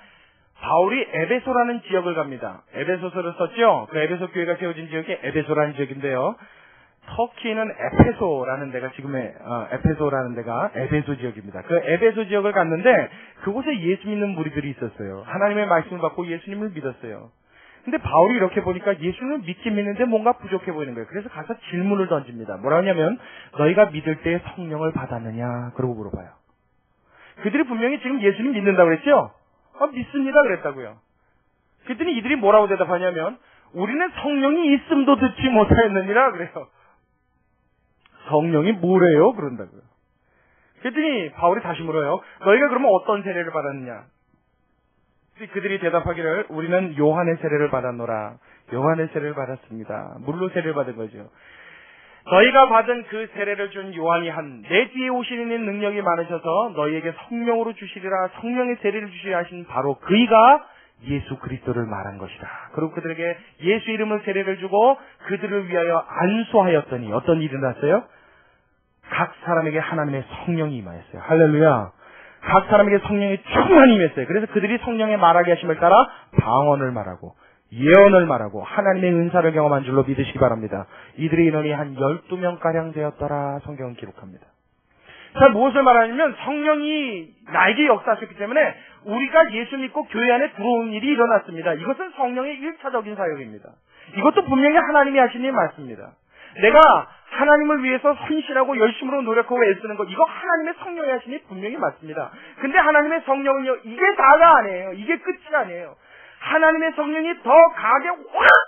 바울이 에베소라는 지역을 갑니다. 에베소서를 썼죠. 그 에베소 교회가 세워진 지역이 에베소라는 지역인데요. 터키는 에페소라는 데가 지금의 에페소라는 데가 에베소 지역입니다. 그 에베소 지역을 갔는데 그곳에 예수 믿는 무리들이 있었어요. 하나님의 말씀을 받고 예수님을 믿었어요. 근데 바울이 이렇게 보니까 예수님을 믿긴 믿는데 뭔가 부족해 보이는 거예요. 그래서 가서 질문을 던집니다. 뭐라 하냐면, 너희가 믿을 때 성령을 받았느냐? 그러고 물어봐요. 그들이 분명히 지금 예수님 믿는다고 그랬죠? 믿습니다 그랬다고요. 그랬더니 이들이 뭐라고 대답하냐면, 우리는 성령이 있음도 듣지 못하였느니라 그래요. 성령이 뭐래요? 그런다고요. 그랬더니 바울이 다시 물어요. 너희가 그러면 어떤 세례를 받았느냐? 그들이 대답하기를, 우리는 요한의 세례를 받았노라. 요한의 세례를 받았습니다. 물로 세례를 받은 거죠. 너희가 받은 그 세례를 준 요한이 내 뒤에 오시는 이는 능력이 많으셔서 너희에게 성령으로 주시리라, 성령의 세례를 주시리라 하신 바로 그이가 예수 그리스도를 말한 것이다. 그리고 그들에게 예수 이름을 세례를 주고 그들을 위하여 안수하였더니 어떤 일이 났어요? 각 사람에게 하나님의 성령이 임하였어요. 할렐루야. 각 사람에게 성령이 충만히 임했어요. 그래서 그들이 성령의 말하게 하심을 따라 방언을 말하고 예언을 말하고 하나님의 은사를 경험한 줄로 믿으시기 바랍니다. 이들의 인원이 한 12명가량 되었더라 성경은 기록합니다. 자, 무엇을 말하냐면 성령이 나에게 역사하셨기 때문에 우리가 예수 믿고 교회 안에 들어온 일이 일어났습니다. 이것은 성령의 1차적인 사역입니다. 이것도 분명히 하나님이 하신 일 맞습니다. 내가 하나님을 위해서 헌신하고 열심으로 노력하고 애쓰는 것, 이거 하나님의 성령이 하신 일 분명히 맞습니다. 근데 하나님의 성령은요, 이게 다가 아니에요. 이게 끝이 아니에요. 하나님의 성령이 더 강하게 확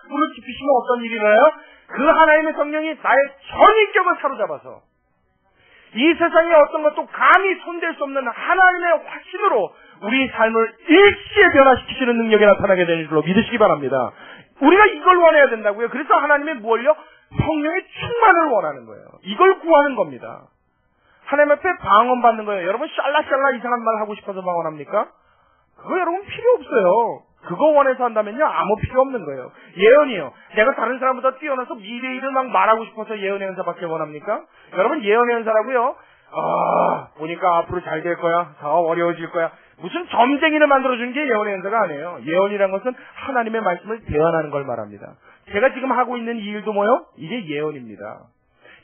불을 지피시면 어떤 일이 일어나요? 그 하나님의 성령이 나의 전인격을 사로잡아서 이 세상에 어떤 것도 감히 손댈 수 없는 하나님의 확신으로 우리 삶을 일시에 변화시키시는 능력이 나타나게 되는 줄로 믿으시기 바랍니다. 우리가 이걸 원해야 된다고요. 그래서 하나님의 무엇을요? 성령의 충만을 원하는 거예요. 이걸 구하는 겁니다. 하나님 앞에 방언 받는 거예요. 여러분 샬라샬라 이상한 말 하고 싶어서 방언합니까? 그거 여러분 필요 없어요. 그거 원해서 한다면요, 아무 필요 없는 거예요. 예언이요. 내가 다른 사람보다 뛰어나서 미래의 일을 막 말하고 싶어서 예언의 은사밖에 원합니까? 여러분 예언의 은사라고요. 보니까 앞으로 잘 될 거야. 더 어려워질 거야. 무슨 점쟁이를 만들어주는 게 예언의 은사가 아니에요. 예언이란 것은 하나님의 말씀을 대언하는 걸 말합니다. 제가 지금 하고 있는 이 일도 뭐요? 이게 예언입니다.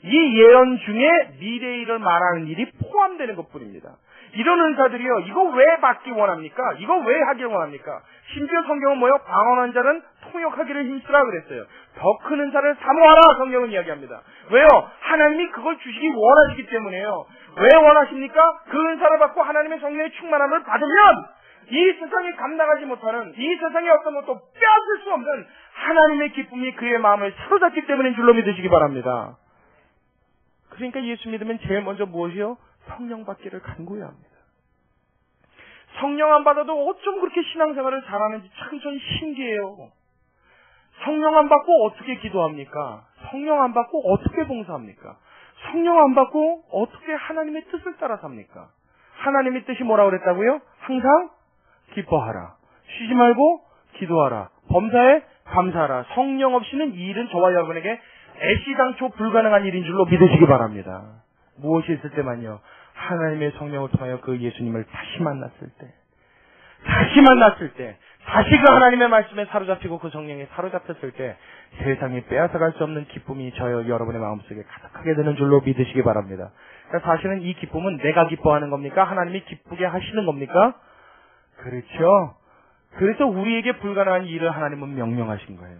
이 예언 중에 미래의 일을 말하는 일이 포함 포함되는 것뿐입니다. 이런 은사들이요, 이거 왜 받기 원합니까? 이거 왜 하길 원합니까? 심지어 성경은 뭐요? 방언한 자는 통역하기를 힘쓰라 그랬어요. 더 큰 은사를 사모하라, 성경은 이야기합니다. 왜요? 하나님이 그걸 주시기 원하시기 때문에요. 왜 원하십니까? 그 은사를 받고 하나님의 성령의 충만함을 받으면 이 세상이 감당하지 못하는, 이 세상의 어떤 것도 빼앗을 수 없는 하나님의 기쁨이 그의 마음을 사로잡기 때문인 줄로 믿으시기 바랍니다. 그러니까 예수 믿으면 제일 먼저 무엇이요? 성령 받기를 간구해야 합니다. 성령 안 받아도 어쩜 그렇게 신앙생활을 잘하는지 참 전 신기해요. 성령 안 받고 어떻게 기도합니까? 성령 안 받고 어떻게 봉사합니까? 성령 안 받고 어떻게 하나님의 뜻을 따라 삽니까? 하나님의 뜻이 뭐라고 그랬다고요? 항상 기뻐하라. 쉬지 말고 기도하라. 범사에 감사하라. 성령 없이는 이 일은 저와 여러분에게 애시당초 불가능한 일인 줄로 믿으시기 바랍니다. 무엇이 있을 때만요? 하나님의 성령을 통하여 그 예수님을 다시 만났을 때, 다시 그 하나님의 말씀에 사로잡히고 그 성령에 사로잡혔을 때 세상에 빼앗아갈 수 없는 기쁨이 저여 여러분의 마음속에 가득하게 되는 줄로 믿으시기 바랍니다. 그러니까 사실은 이 기쁨은 내가 기뻐하는 겁니까? 하나님이 기쁘게 하시는 겁니까? 그렇죠. 그래서 우리에게 불가능한 일을 하나님은 명령하신 거예요.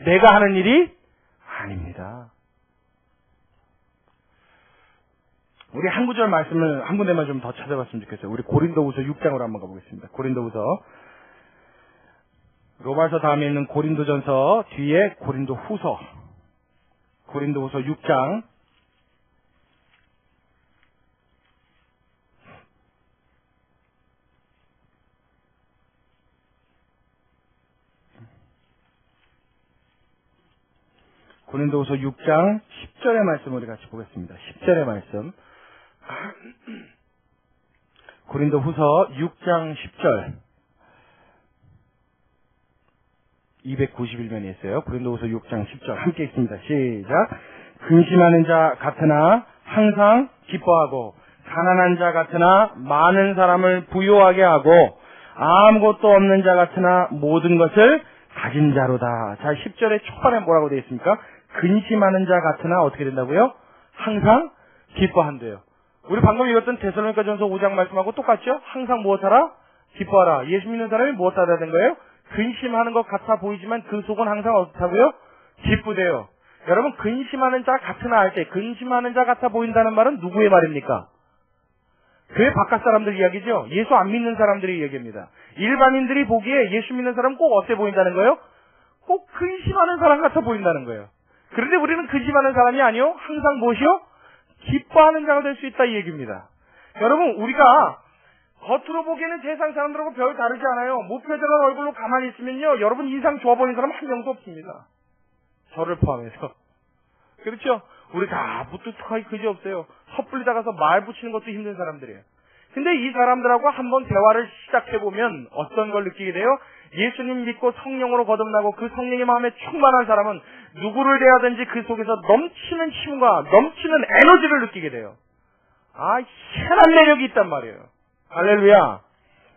내가 하는 일이 아닙니다. 우리 한 구절 말씀을 한 군데만 좀 더 찾아봤으면 좋겠어요. 우리 고린도후서 6장으로 한번 가보겠습니다. 고린도후서, 로마서 다음에 있는 고린도전서 뒤에 고린도후서, 고린도후서 6장 고린도후서 6장 10절의 말씀을 우리 같이 보겠습니다. 10절의 말씀. 고린도후서 6장 10절. 291면에 있어요. 고린도후서 6장 10절 함께 읽습니다. 시작. 근심하는 자 같으나 항상 기뻐하고, 가난한 자 같으나 많은 사람을 부유하게 하고, 아무것도 없는 자 같으나 모든 것을 가진 자로다. 자, 10절의 초반에 뭐라고 되어 있습니까? 근심하는 자 같으나 어떻게 된다고요? 항상 기뻐한대요. 우리 방금 읽었던 데살로니가전서 5장 말씀하고 똑같죠? 항상 무엇하라? 기뻐하라. 예수 믿는 사람이 무엇하라 된 거예요? 근심하는 것 같아 보이지만 그 속은 항상 어떻다고요? 기쁘대요. 여러분, 근심하는 자 같으나 할 때 근심하는 자 같아 보인다는 말은 누구의 말입니까? 교회 바깥 사람들 이야기죠. 예수 안 믿는 사람들의 이야기입니다. 일반인들이 보기에 예수 믿는 사람은 꼭 어때 보인다는 거예요? 꼭 근심하는 사람 같아 보인다는 거예요. 그런데 우리는 근심하는 사람이 아니요, 항상 무엇이요? 기뻐하는 자가 될 수 있다 이 얘기입니다. 여러분, 우리가 겉으로 보기에는 세상 사람들하고 별 다르지 않아요. 무표정한 얼굴로 가만히 있으면요, 여러분 인상 좋아 보이는 사람 한 명도 없습니다. 저를 포함해서. 그렇죠? 우리 다 무뚝뚝하게 그지 없어요. 섣불리 다가서 말 붙이는 것도 힘든 사람들이에요. 근데 이 사람들하고 한번 대화를 시작해보면 어떤 걸 느끼게 돼요? 예수님 믿고 성령으로 거듭나고 그 성령의 마음에 충만한 사람은 누구를 대하든지 그 속에서 넘치는 힘과 넘치는 에너지를 느끼게 돼요. 아, 희한한 매력이 있단 말이에요. 할렐루야.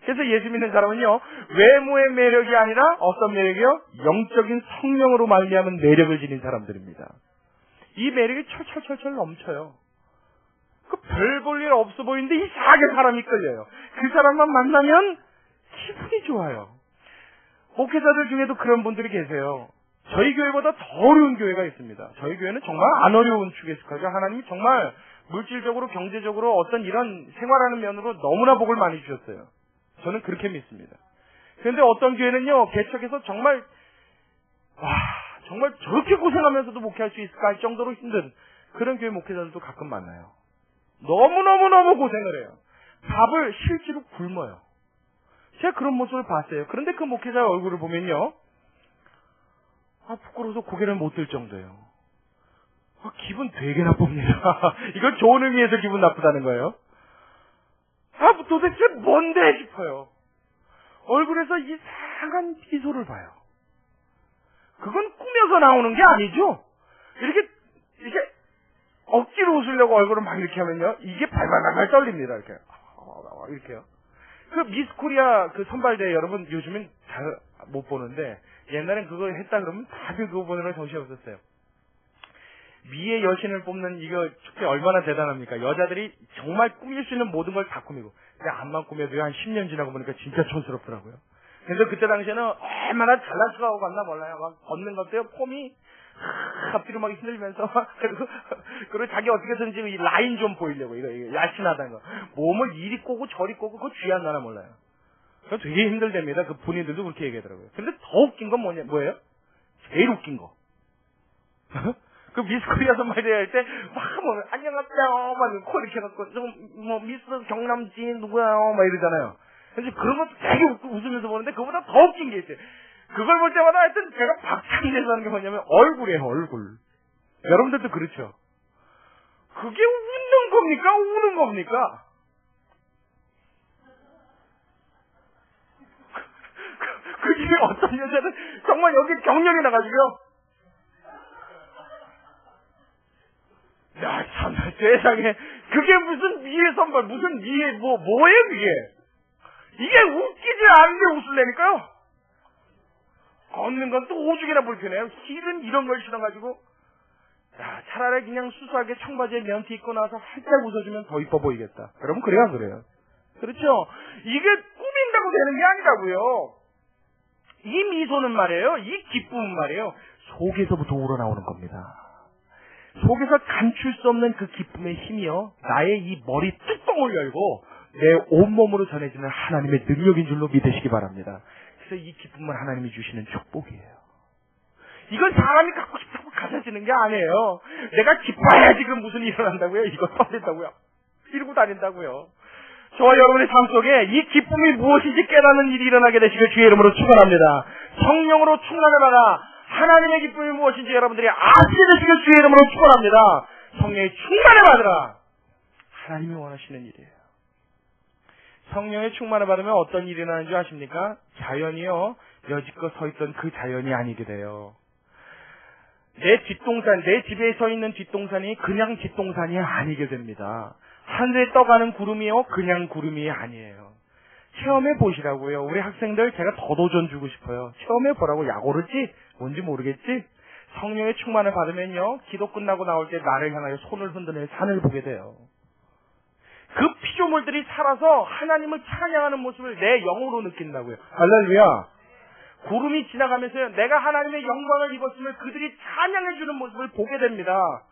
그래서 예수 믿는 사람은요, 외모의 매력이 아니라 어떤 매력이요? 영적인 성령으로 말미암은 매력을 지닌 사람들입니다. 이 매력이 철철철철 넘쳐요. 그 별 볼 일 없어 보이는데 이상하게 사람이 끌려요. 그 사람만 만나면 기분이 좋아요. 목회자들 중에도 그런 분들이 계세요. 저희 교회보다 더 어려운 교회가 있습니다. 저희 교회는 정말 안 어려운 축에 속하죠. 하나님이 정말 물질적으로 경제적으로 어떤 이런 생활하는 면으로 너무나 복을 많이 주셨어요. 저는 그렇게 믿습니다. 그런데 어떤 교회는요, 개척해서 정말 정말 저렇게 고생하면서도 목회할 수 있을까 할 정도로 힘든 그런 교회 목회자들도 가끔 만나요. 너무너무너무 고생을 해요. 밥을 실제로 굶어요. 제가 그런 모습을 봤어요. 그런데 그 목회자의 얼굴을 보면요, 부끄러워서 고개를 못 들 정도예요. 기분 되게 나쁩니다. 이건 좋은 의미에서 기분 나쁘다는 거예요. 도대체 뭔데 싶어요. 얼굴에서 이상한 미소를 봐요. 그건 꾸며서 나오는 게 아니죠. 이렇게 억지로 웃으려고 얼굴을 막 이렇게 하면요, 이게 발발발발 떨립니다. 이렇게요. 그 미스 코리아 그 선발대회 여러분 요즘엔 잘 못 보는데 옛날엔 그거 했다 그러면 다들 그거 보느라 정신이 없었어요. 미의 여신을 뽑는 이거 축제 얼마나 대단합니까? 여자들이 정말 꾸밀 수 있는 모든 걸 다 꾸미고. 근데 암만 꾸며도 한 10년 지나고 보니까 진짜 촌스럽더라고요. 그래서 그때 당시에는 얼마나 잘난 척하고 갔나 몰라요. 막 걷는 것도요, 폼이 앞뒤로 막 흔들면서 그리고 자기 어떻게든지 이 라인 좀 보이려고 이거 야신하다는 거. 몸을 이리 꼬고 저리 꼬고 그거 쥐안 나나 몰라요. 그거 되게 힘들답니다. 그 본인들도 그렇게 얘기하더라고요. 근데 더 웃긴 건 뭐예요? 제일 웃긴 거. 그 미스 코리아서 말이야 할 때 막 안녕하세요 막 코 이렇게 해갖고 좀 미스 경남지 누구야 막 이러잖아요. 그래서 그런 것도 되게 웃으면서 보는데 그보다 더 웃긴 게 있어요. 그걸 볼 때마다 하여튼 제가 박장대소 하는 게 뭐냐면 얼굴이에요, 얼굴. 여러분들도 그렇죠. 그게 웃는 겁니까? 우는 겁니까? 그게 어떤 여자는 정말 여기 경련이 나가지고요. 야, 참, 세상에. 그게 무슨 미의 선발, 무슨 미의, 뭐예요, 그게? 이게 웃기지 않은데 웃을래니까요? 걷는 건 또 오죽이나 불편해요. 힐은 이런 걸 신어가지고. 야, 차라리 그냥 수수하게 청바지에 면티 입고 나와서 살짝 웃어주면 더 이뻐 보이겠다. 여러분, 그래요, 안 그래요? 그렇죠? 이게 꾸민다고 되는 게 아니라고요. 이 미소는 말이에요, 이 기쁨은 말이에요, 속에서부터 우러나오는 겁니다. 속에서 감출 수 없는 그 기쁨의 힘이요, 나의 이 머리 뚜껑을 열고 내 온몸으로 전해지는 하나님의 능력인 줄로 믿으시기 바랍니다. 그래서 이 기쁨은 하나님이 주시는 축복이에요. 이건 사람이 갖고 싶다고 가져지는 게 아니에요. 내가 기뻐야 지금 무슨 일이 일어난다고요? 이거 떨린다고요? 이러고 다닌다고요? 저와 여러분의 삶 속에 이 기쁨이 무엇인지 깨닫는 일이 일어나게 되시길 주의 이름으로 축원합니다. 성령으로 충만을 받아 하나님의 기쁨이 무엇인지 여러분들이 아시게 되시길 주의 이름으로 축원합니다. 성령의 충만을 받으라. 하나님이 원하시는 일이에요. 성령의 충만을 받으면 어떤 일이 일어나는 줄 아십니까? 자연이요, 여지껏 서 있던 그 자연이 아니게 돼요. 내 뒷동산, 내 집에 서 있는 뒷동산이 그냥 뒷동산이 아니게 됩니다. 하늘에 떠가는 구름이요, 그냥 구름이 아니에요. 체험해 보시라고요. 우리 학생들 제가 더 도전 주고 싶어요. 체험해 보라고. 약오르지? 뭔지 모르겠지? 성령의 충만을 받으면요, 기도 끝나고 나올 때 나를 향하여 손을 흔드는 산을 보게 돼요. 그 피조물들이 살아서 하나님을 찬양하는 모습을 내 영으로 느낀다고요. 할렐루야. 구름이 지나가면서 내가 하나님의 영광을 입었으면 그들이 찬양해주는 모습을 보게 됩니다.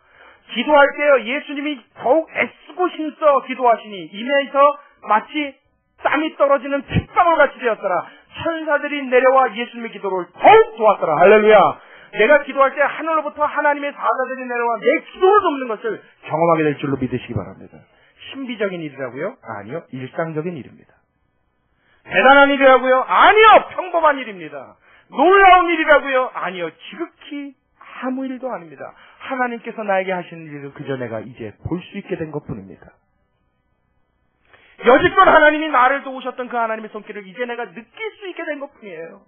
기도할 때요, 예수님이 더욱 애쓰고 힘써 기도하시니 이면에서 마치 땀이 떨어지는 핏방울 같이 되었더라. 천사들이 내려와 예수님의 기도를 더욱 도왔더라. 할렐루야. 내가 기도할 때 하늘로부터 하나님의 사자들이 내려와 내 기도를 돕는 것을 경험하게 될 줄로 믿으시기 바랍니다. 신비적인 일이라고요? 아니요, 일상적인 일입니다. 대단한 일이라고요? 아니요, 평범한 일입니다. 놀라운 일이라고요? 아니요, 지극히 아무 일도 아닙니다. 하나님께서 나에게 하시는 일을 그저 내가 이제 볼 수 있게 된 것뿐입니다. 여지껏 하나님이 나를 도우셨던 그 하나님의 손길을 이제 내가 느낄 수 있게 된 것뿐이에요.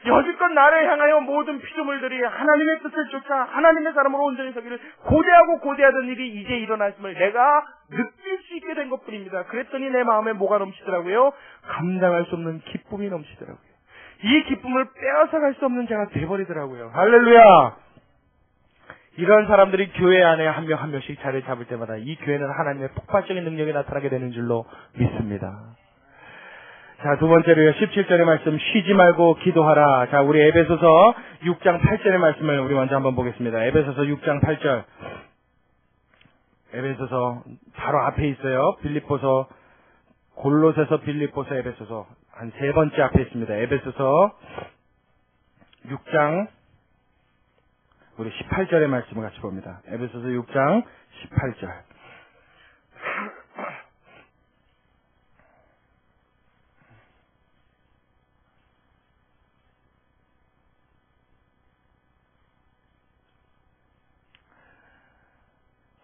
여지껏 나를 향하여 모든 피조물들이 하나님의 뜻을 쫓아 하나님의 사람으로 온전히 서기를 고대하고 고대하던 일이 이제 일어났음을 내가 느낄 수 있게 된 것뿐입니다. 그랬더니 내 마음에 뭐가 넘치더라고요? 감당할 수 없는 기쁨이 넘치더라고요. 이 기쁨을 빼앗아갈 수 없는 자가 돼버리더라고요. 할렐루야. 이런 사람들이 교회 안에 한 명 한 명씩 자리를 잡을 때마다 이 교회는 하나님의 폭발적인 능력이 나타나게 되는 줄로 믿습니다. 자, 두 번째로요, 17절의 말씀, 쉬지 말고 기도하라. 자, 우리 에베소서 6장 8절의 말씀을 우리 먼저 한번 보겠습니다. 에베소서 6장 8절. 에베소서 바로 앞에 있어요. 빌립보서, 골로새서, 빌립보서, 에베소서 한 세 번째 앞에 있습니다. 에베소서 6장 우리 18절의 말씀을 같이 봅니다. 에베소서 6장 18절.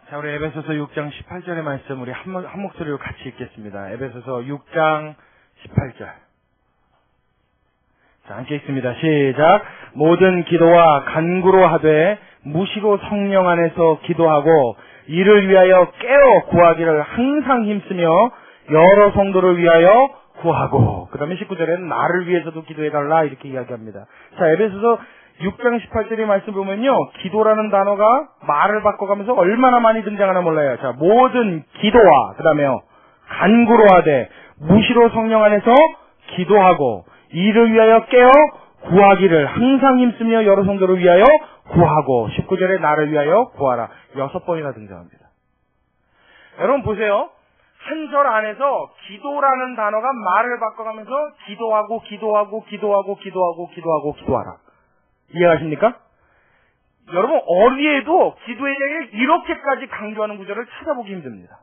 자, 우리 에베소서 6장 18절의 말씀 우리 한 목소리로 같이 읽겠습니다. 에베소서 6장 18절. 자, 함께 읽습니다. 시작. 모든 기도와 간구로 하되 무시로 성령 안에서 기도하고 이를 위하여 깨어 구하기를 항상 힘쓰며 여러 성도를 위하여 구하고. 그 다음에 19절에는 나를 위해서도 기도해달라 이렇게 이야기합니다. 자, 에베소서 6장 18절의 말씀 보면요. 기도라는 단어가 말을 바꿔가면서 얼마나 많이 등장하나 몰라요. 자, 모든 기도와 그 다음에요. 간구로 하되 무시로 성령 안에서 기도하고 이를 위하여 깨어 구하기를 항상 힘쓰며 여러 성도를 위하여 구하고 19절에 나를 위하여 구하라. 6번이나 등장합니다. 여러분 보세요. 한 절 안에서 기도라는 단어가 말을 바꿔가면서 기도하고 기도하라. 이해하십니까? 여러분 어디에도 기도에 대해 이렇게까지 강조하는 구절을 찾아보기 힘듭니다.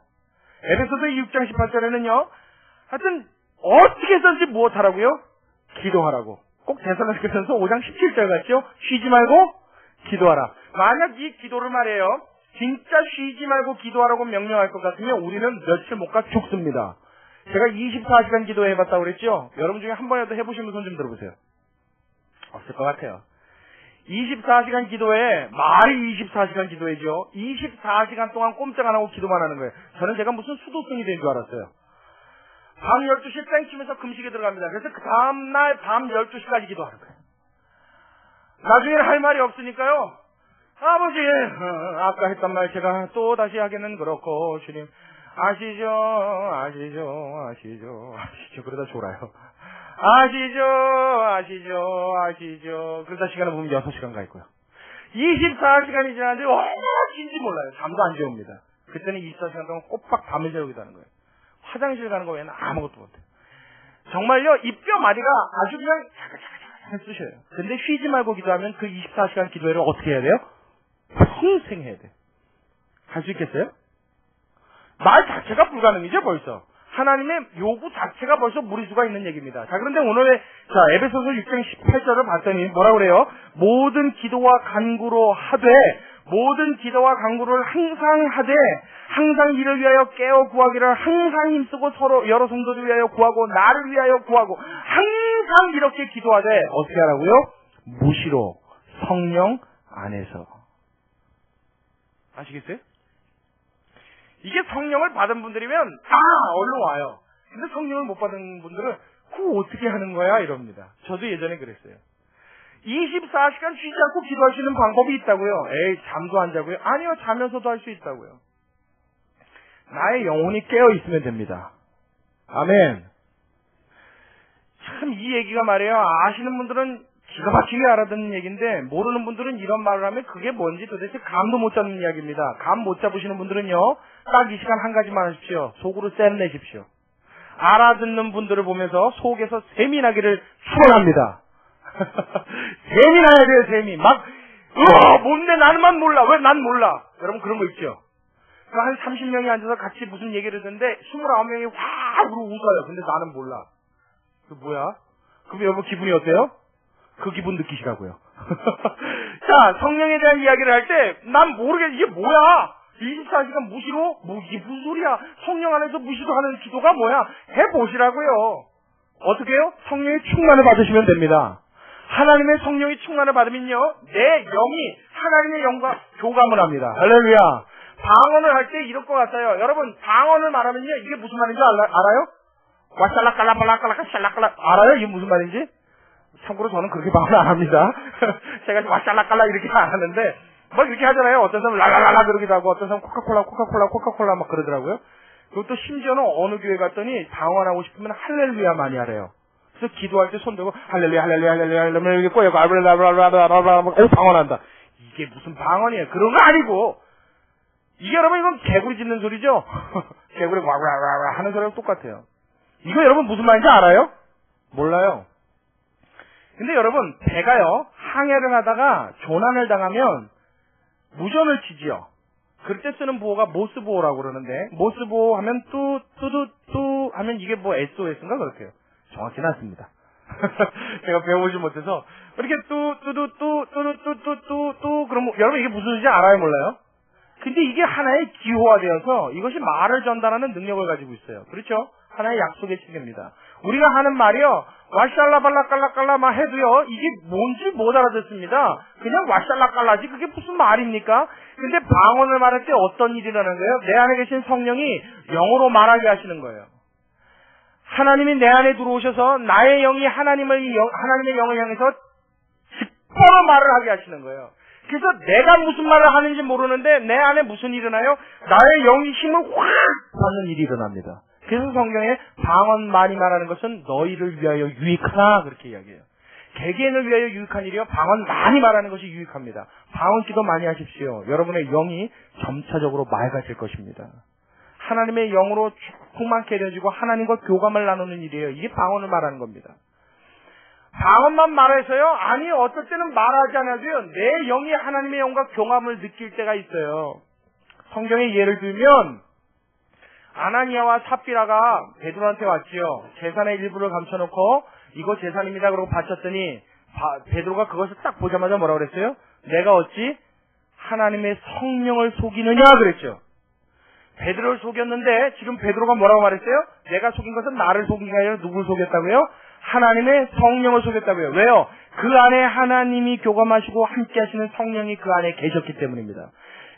에베소서 6장 18절에는요. 하여튼 어떻게 해서든지 무엇하라고요? 기도하라고. 꼭 데살로니가전서 5장 17절 같죠? 쉬지 말고 기도하라. 만약 이 기도를 말해요. 진짜 쉬지 말고 기도하라고 명령할 것 같으면 우리는 며칠 못 가 죽습니다. 제가 24시간 기도해봤다고 그랬죠? 여러분 중에 한 번이라도 해보신 분 손 좀 들어보세요. 없을 것 같아요. 24시간 기도에 말이 24시간 기도해죠. 24시간 동안 꼼짝 안 하고 기도만 하는 거예요. 저는 제가 무슨 수도승이 된 줄 알았어요. 밤 12시 땡치면서 금식에 들어갑니다. 그래서 그 다음날 밤 12시까지 기도하는 거예요. 나중에는 할 말이 없으니까요. 아버지, 아까 했단 말 제가 또 다시 하기는 그렇고 주님 아시죠. 그러다 졸아요. 아시죠. 그러다 시간을 보면 6시간 가 있고요. 24시간이 지났는데 어딘지 몰라요. 잠도 안 재웁니다. 그때는 24시간 동안 꼬박 밤을 새우기도 거예요. 화장실 가는 거 외에는 아무것도 못해요. 정말요, 이 뼈 마디가 아주 그냥 차가차가 쑤셔요. 근데 쉬지 말고 기도하면 그 24시간 기도회를 어떻게 해야 돼요? 평생 해야 돼요. 할 수 있겠어요? 말 자체가 불가능이죠, 벌써. 하나님의 요구 자체가 벌써 무리수가 있는 얘기입니다. 자, 그런데 오늘의, 에베소서 6장 18절을 봤더니 뭐라 그래요? 모든 기도와 간구로 하되, 모든 기도와 간구를 항상 하되, 항상 이를 위하여 깨어 구하기를 항상 힘쓰고 서로 여러 성도를 위하여 구하고 나를 위하여 구하고 항상 이렇게 기도하되 어떻게 하라고요? 무시로 성령 안에서. 아시겠어요? 이게 성령을 받은 분들이면 얼른 와요. 근데 성령을 못 받은 분들은 그거 어떻게 하는 거야? 이럽니다. 저도 예전에 그랬어요. 24시간 쉬지 않고 기도할 수 있는 방법이 있다고요. 에이, 잠도 안 자고요. 아니요, 자면서도 할 수 있다고요. 나의 영혼이 깨어 있으면 됩니다. 아멘. 참 이 얘기가 말이에요. 아시는 분들은 기가 막히게 알아듣는 얘기인데 모르는 분들은 이런 말을 하면 그게 뭔지 도대체 감도 못 잡는 이야기입니다. 감 못 잡으시는 분들은요. 딱 이 시간 한 가지만 하십시오. 속으로 쌤 내십시오. 알아듣는 분들을 보면서 속에서 셈이 나기를 축원합니다. 셈이 나야 돼요. 셈이. 막 뭔데 나는만 몰라. 왜 난 몰라. 여러분 그런 거 있죠. 한 30명이 앉아서 같이 무슨 얘기를 듣는데 29명이 확 웃어요. 근데 나는 몰라. 그 뭐야? 그럼 여러분 기분이 어때요? 그 기분 느끼시라고요. 자, 성령에 대한 이야기를 할 때 난 모르겠어. 이게 뭐야? 24시간 무시로? 이게 무슨 소리야? 성령 안에서 무시로 하는 기도가 뭐야? 해보시라고요. 어떻게 해요? 성령의 충만을 받으시면 됩니다. 하나님의 성령이 충만을 받으면요. 내 영이 하나님의 영과 교감을 합니다. 할렐루야. 방언을 할 때 이럴 것 같아요. 여러분, 방언을 말하면요. 이게 무슨 말인지 알아요? 와샬라깔라발라깔라까 샬라깔라. 알아요? 이게 무슨 말인지? 참고로 저는 그렇게 방언 안 합니다. 제가 와샬라깔라 이렇게 안 하는데, 막 이렇게 하잖아요. 어떤 사람은 랄랄랄라 그러기도 하고, 어떤 사람은 코카콜라 막 그러더라고요. 그리고 또 심지어는 어느 교회 갔더니 방언하고 싶으면 할렐루야 많이 하래요. 그래서 기도할 때 손 들고 할렐루야 이렇게 꼬여고 방언한다. 이게 무슨 방언이에요? 그런 거 아니고. 이게 여러분 이건 개구리 짖는 소리죠? 개구리 와와와와 하는 소리랑 똑같아요. 이거 여러분 무슨 말인지 알아요? 몰라요. 근데 여러분 배가요 항해를 하다가 조난을 당하면 무전을 치지요. 그럴 때 쓰는 보호가 모스보호라고 그러는데 모스보호 하면 뚜뚜뚜 하면 이게 뭐 SOS인가 그렇게요. 정확히는 않습니다. 제가 배워보지 못해서 이렇게 뚜뚜뚜뚜뚜뚜뚜뚜 그럼 여러분 이게 무슨 소리인지 알아요 몰라요? 근데 이게 하나의 기호화되어서 이것이 말을 전달하는 능력을 가지고 있어요. 그렇죠? 하나의 약속의 체계입니다. 우리가 하는 말이요. 와샬라발라깔라깔라 막 해도요. 이게 뭔지 못 알아듣습니다. 그냥 와샬라깔라지 그게 무슨 말입니까? 근데 방언을 말할 때 어떤 일이 일어나는 거예요? 내 안에 계신 성령이 영어로 말하게 하시는 거예요. 하나님이 내 안에 들어오셔서 나의 영이 하나님의 영을 향해서 서로 말을 하게 하시는 거예요. 그래서 내가 무슨 말을 하는지 모르는데 내 안에 무슨 일이 일어나요? 나의 영이 힘을 확 받는 일이 일어납니다. 그래서 성경에 방언 많이 말하는 것은 너희를 위하여 유익하다 그렇게 이야기해요. 개개인을 위하여 유익한 일이요. 방언 많이 말하는 것이 유익합니다. 방언 기도 많이 하십시오. 여러분의 영이 점차적으로 맑아질 것입니다. 하나님의 영으로 충만케 되어지고 하나님과 교감을 나누는 일이에요. 이게 방언을 말하는 겁니다. 방언만 말해서요? 아니, 어떨 때는 말하지 않아도요, 내 영이 하나님의 영과 교감을 느낄 때가 있어요. 성경에 예를 들면, 아나니아와 삽비라가 베드로한테 왔지요. 재산의 일부를 감춰놓고, 이거 재산입니다. 그러고 바쳤더니, 베드로가 그것을 딱 보자마자 뭐라고 그랬어요? 내가 어찌 하나님의 성령을 속이느냐? 그랬죠. 베드로를 속였는데, 지금 베드로가 뭐라고 말했어요? 내가 속인 것은 나를 속인 게 아니라 누굴 속였다고요? 하나님의 성령을 속였다고요. 왜요? 그 안에 하나님이 교감하시고 함께 하시는 성령이 그 안에 계셨기 때문입니다.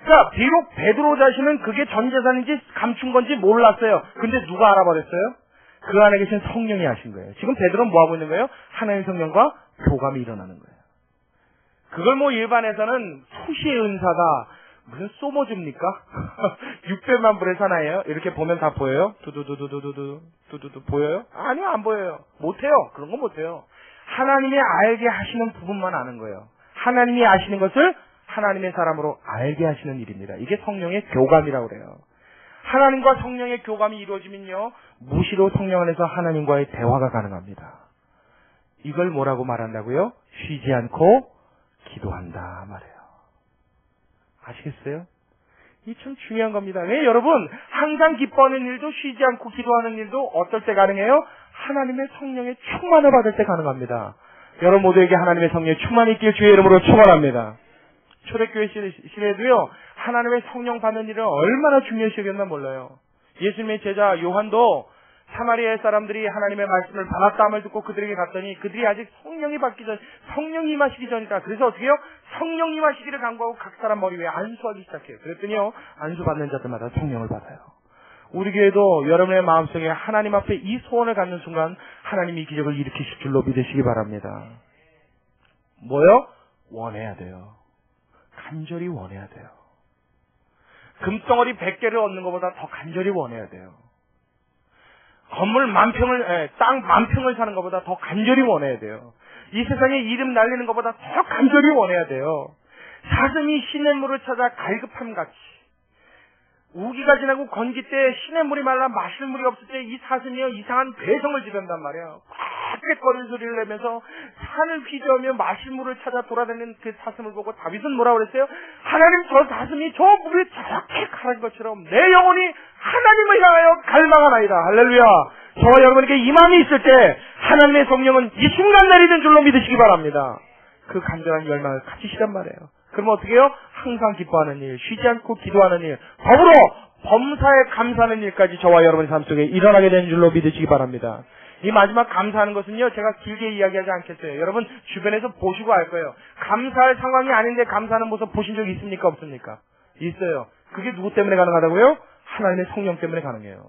그러니까 비록 베드로 자신은 그게 전 재산인지 감춘 건지 몰랐어요. 근데 누가 알아버렸어요? 그 안에 계신 성령이 하신 거예요. 지금 베드로는 뭐 하고 있는 거예요? 하나님의 성령과 교감이 일어나는 거예요. 그걸 뭐 일반에서는 투시의 은사가 무슨 소모줍니까? 600만 불의 사나이에요? 이렇게 보면 다 보여요? 두두두두두두 보여요? 아니요, 안 보여요. 못해요. 그런 거 못해요. 하나님이 알게 하시는 부분만 아는 거예요. 하나님이 아시는 것을 하나님의 사람으로 알게 하시는 일입니다. 이게 성령의 교감이라고 그래요. 하나님과 성령의 교감이 이루어지면요, 무시로 성령 안에서 하나님과의 대화가 가능합니다. 이걸 뭐라고 말한다고요? 쉬지 않고 기도한다 말해요. 아시겠어요? 이 참 중요한 겁니다. 왜 여러분 항상 기뻐하는 일도 쉬지 않고 기도하는 일도 어떨 때 가능해요? 하나님의 성령의 충만을 받을 때 가능합니다. 여러분 모두에게 하나님의 성령의 충만이 있길 주의 이름으로 축원합니다. 초대교회 시대에도요 하나님의 성령 받는 일을 얼마나 중요시 여겼나 몰라요. 예수님의 제자 요한도 사마리아 사람들이 하나님의 말씀을 받았다함을 듣고 그들에게 갔더니 그들이 아직 성령이 받기 전, 성령이 임하시기 전이다. 그래서 어떻게 해요? 성령이 임하시기를 간구하고 각 사람 머리 위에 안수하기 시작해요. 그랬더니요, 안수받는 자들마다 성령을 받아요. 우리 교회도 여러분의 마음속에 하나님 앞에 이 소원을 갖는 순간 하나님이 이 기적을 일으키실 줄로 믿으시기 바랍니다. 뭐요? 원해야 돼요. 간절히 원해야 돼요. 금덩어리 100개를 얻는 것보다 더 간절히 원해야 돼요. 건물 만평을, 땅 만평을 사는 것보다 더 간절히 원해야 돼요. 이 세상에 이름 날리는 것보다 더 간절히 원해야 돼요. 사슴이 시냇물을 찾아 갈급함같이 우기가 지나고 건기 때 시냇물이 말라 마실 물이 없을 때 이 사슴이요 이상한 괴성을 지른단 말이에요. 꽥꽥거리는 소리를 내면서 산을 휘저으며 마실 물을 찾아 돌아다니는 그 사슴을 보고 다윗은 뭐라고 그랬어요? 하나님, 저 사슴이 저 물에 저렇게 가는 것처럼 내 영혼이 하나님을 향하여 갈망하나이다. 할렐루야. 저와 여러분에게 이 마음이 있을 때 하나님의 성령은 이 순간 내리는 줄로 믿으시기 바랍니다. 그 간절한 열망을 가지시란 말이에요. 그럼 어떻게 해요? 항상 기뻐하는 일, 쉬지 않고 기도하는 일, 더불어 범사에 감사하는 일까지 저와 여러분의 삶 속에 일어나게 되는 줄로 믿으시기 바랍니다. 이 마지막 감사하는 것은요, 제가 길게 이야기하지 않겠어요. 여러분 주변에서 보시고 알 거예요. 감사할 상황이 아닌데 감사하는 모습 보신 적 있습니까? 없습니까? 있어요. 그게 누구 때문에 가능하다고요? 하나님의 성령 때문에 가능해요.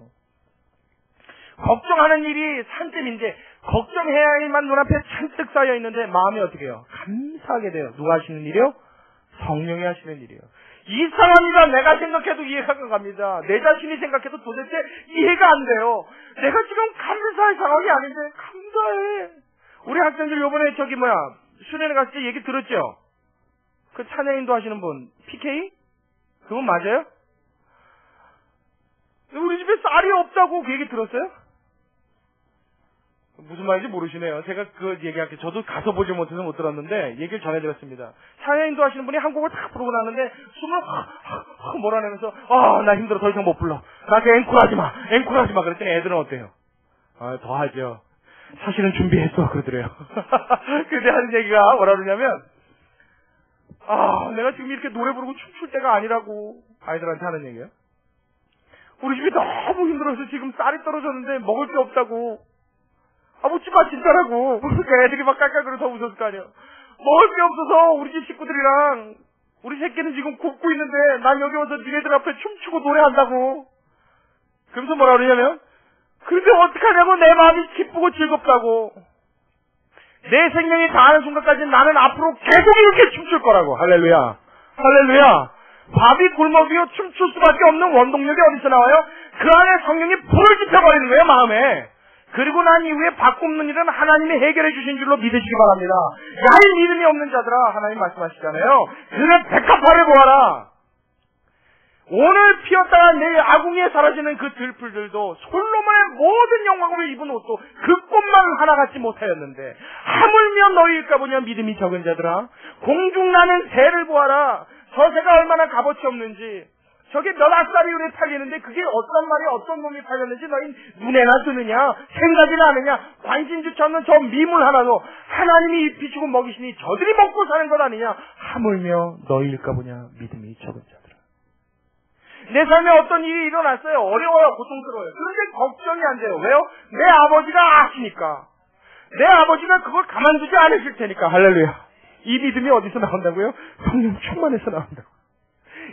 걱정하는 일이 산뜸인데 걱정해야 할 일만 눈앞에 잔뜩 쌓여 있는데 마음이 어떻게 해요? 감사하게 돼요. 누가 하시는 일이요? 성령이 하시는 일이에요. 이상합니다. 내가 생각해도 이해가 안 갑니다. 내 자신이 생각해도 도대체 이해가 안 돼요. 내가 지금 감사할 상황이 아닌데 감사해. 우리 학생들 요번에 수련회 갔을 때 얘기 들었죠? 그 찬양인도 하시는 분 PK? 그분 맞아요? 우리 집에 쌀이 없다고 그 얘기 들었어요? 무슨 말인지 모르시네요. 제가 그 얘기할게요. 저도 가서 보지 못해서 못 들었는데 얘기를 전해드렸습니다. 찬양인도 하시는 분이 한 곡을 딱 부르고 나는데 숨을 확 몰아내면서 나 힘들어. 더 이상 못 불러. 나한테 앵콜하지 마. 그랬더니 애들은 어때요? 더 하죠. 사실은 준비했어. 그러더래요. 근데 하는 얘기가 뭐라 그러냐면 내가 지금 이렇게 노래 부르고 춤출 때가 아니라고 아이들한테 하는 얘기예요. 우리 집이 너무 힘들어서 지금 쌀이 떨어졌는데 먹을 게 없다고. 묻지 마, 진짜라고. 그러니까 애들이 막 깔깔거려 더 웃었을 거 아니야. 먹을 게 없어서 우리 집 식구들이랑 우리 새끼는 지금 굶고 있는데 난 여기 와서 니네들 앞에 춤추고 노래한다고. 그러면서 뭐라 그러냐면, 그런데 어떡하냐고 내 마음이 기쁘고 즐겁다고. 내 생명이 다하는 순간까지 나는 앞으로 계속 이렇게 춤출 거라고. 할렐루야. 할렐루야. 밥이 굶어 비어 춤출 수밖에 없는 원동력이 어디서 나와요? 그 안에 성령이 불을 지펴버리는 거예요, 마음에. 그리고 난 이후에 밥 굶는 일은 하나님이 해결해 주신 줄로 믿으시기 바랍니다. 야, 이 믿음이 없는 자들아, 하나님 말씀하시잖아요. 그는 백합화를 보아라. 오늘 피었다가 내일 아궁이에 사라지는 그 들풀들도 솔로몬의 모든 영광을 입은 옷도 그 꽃만 하나 갖지 못하였는데 하물며 너희일까 보냐 믿음이 적은 자들아. 공중 나는 새를 보아라. 저 새가 얼마나 값어치 없는지. 저게 몇 아싸리 우리 팔리는데 그게 어떤 말이 어떤 놈이 팔렸는지 너희 눈에나 드느냐, 생각이나 하느냐. 관심주차 없는 저 미물 하나도 하나님이 입히시고 먹이시니 저들이 먹고 사는 것 아니냐. 하물며 너희일까 보냐 믿음이 적은 자들아. 내 삶에 어떤 일이 일어났어요. 어려워요. 고통스러워요. 그런데 걱정이 안 돼요. 왜요? 내 아버지가 아시니까. 내 아버지가 그걸 가만두지 않으실 테니까. 할렐루야. 이 믿음이 어디서 나온다고요? 성령 충만해서 나온다고.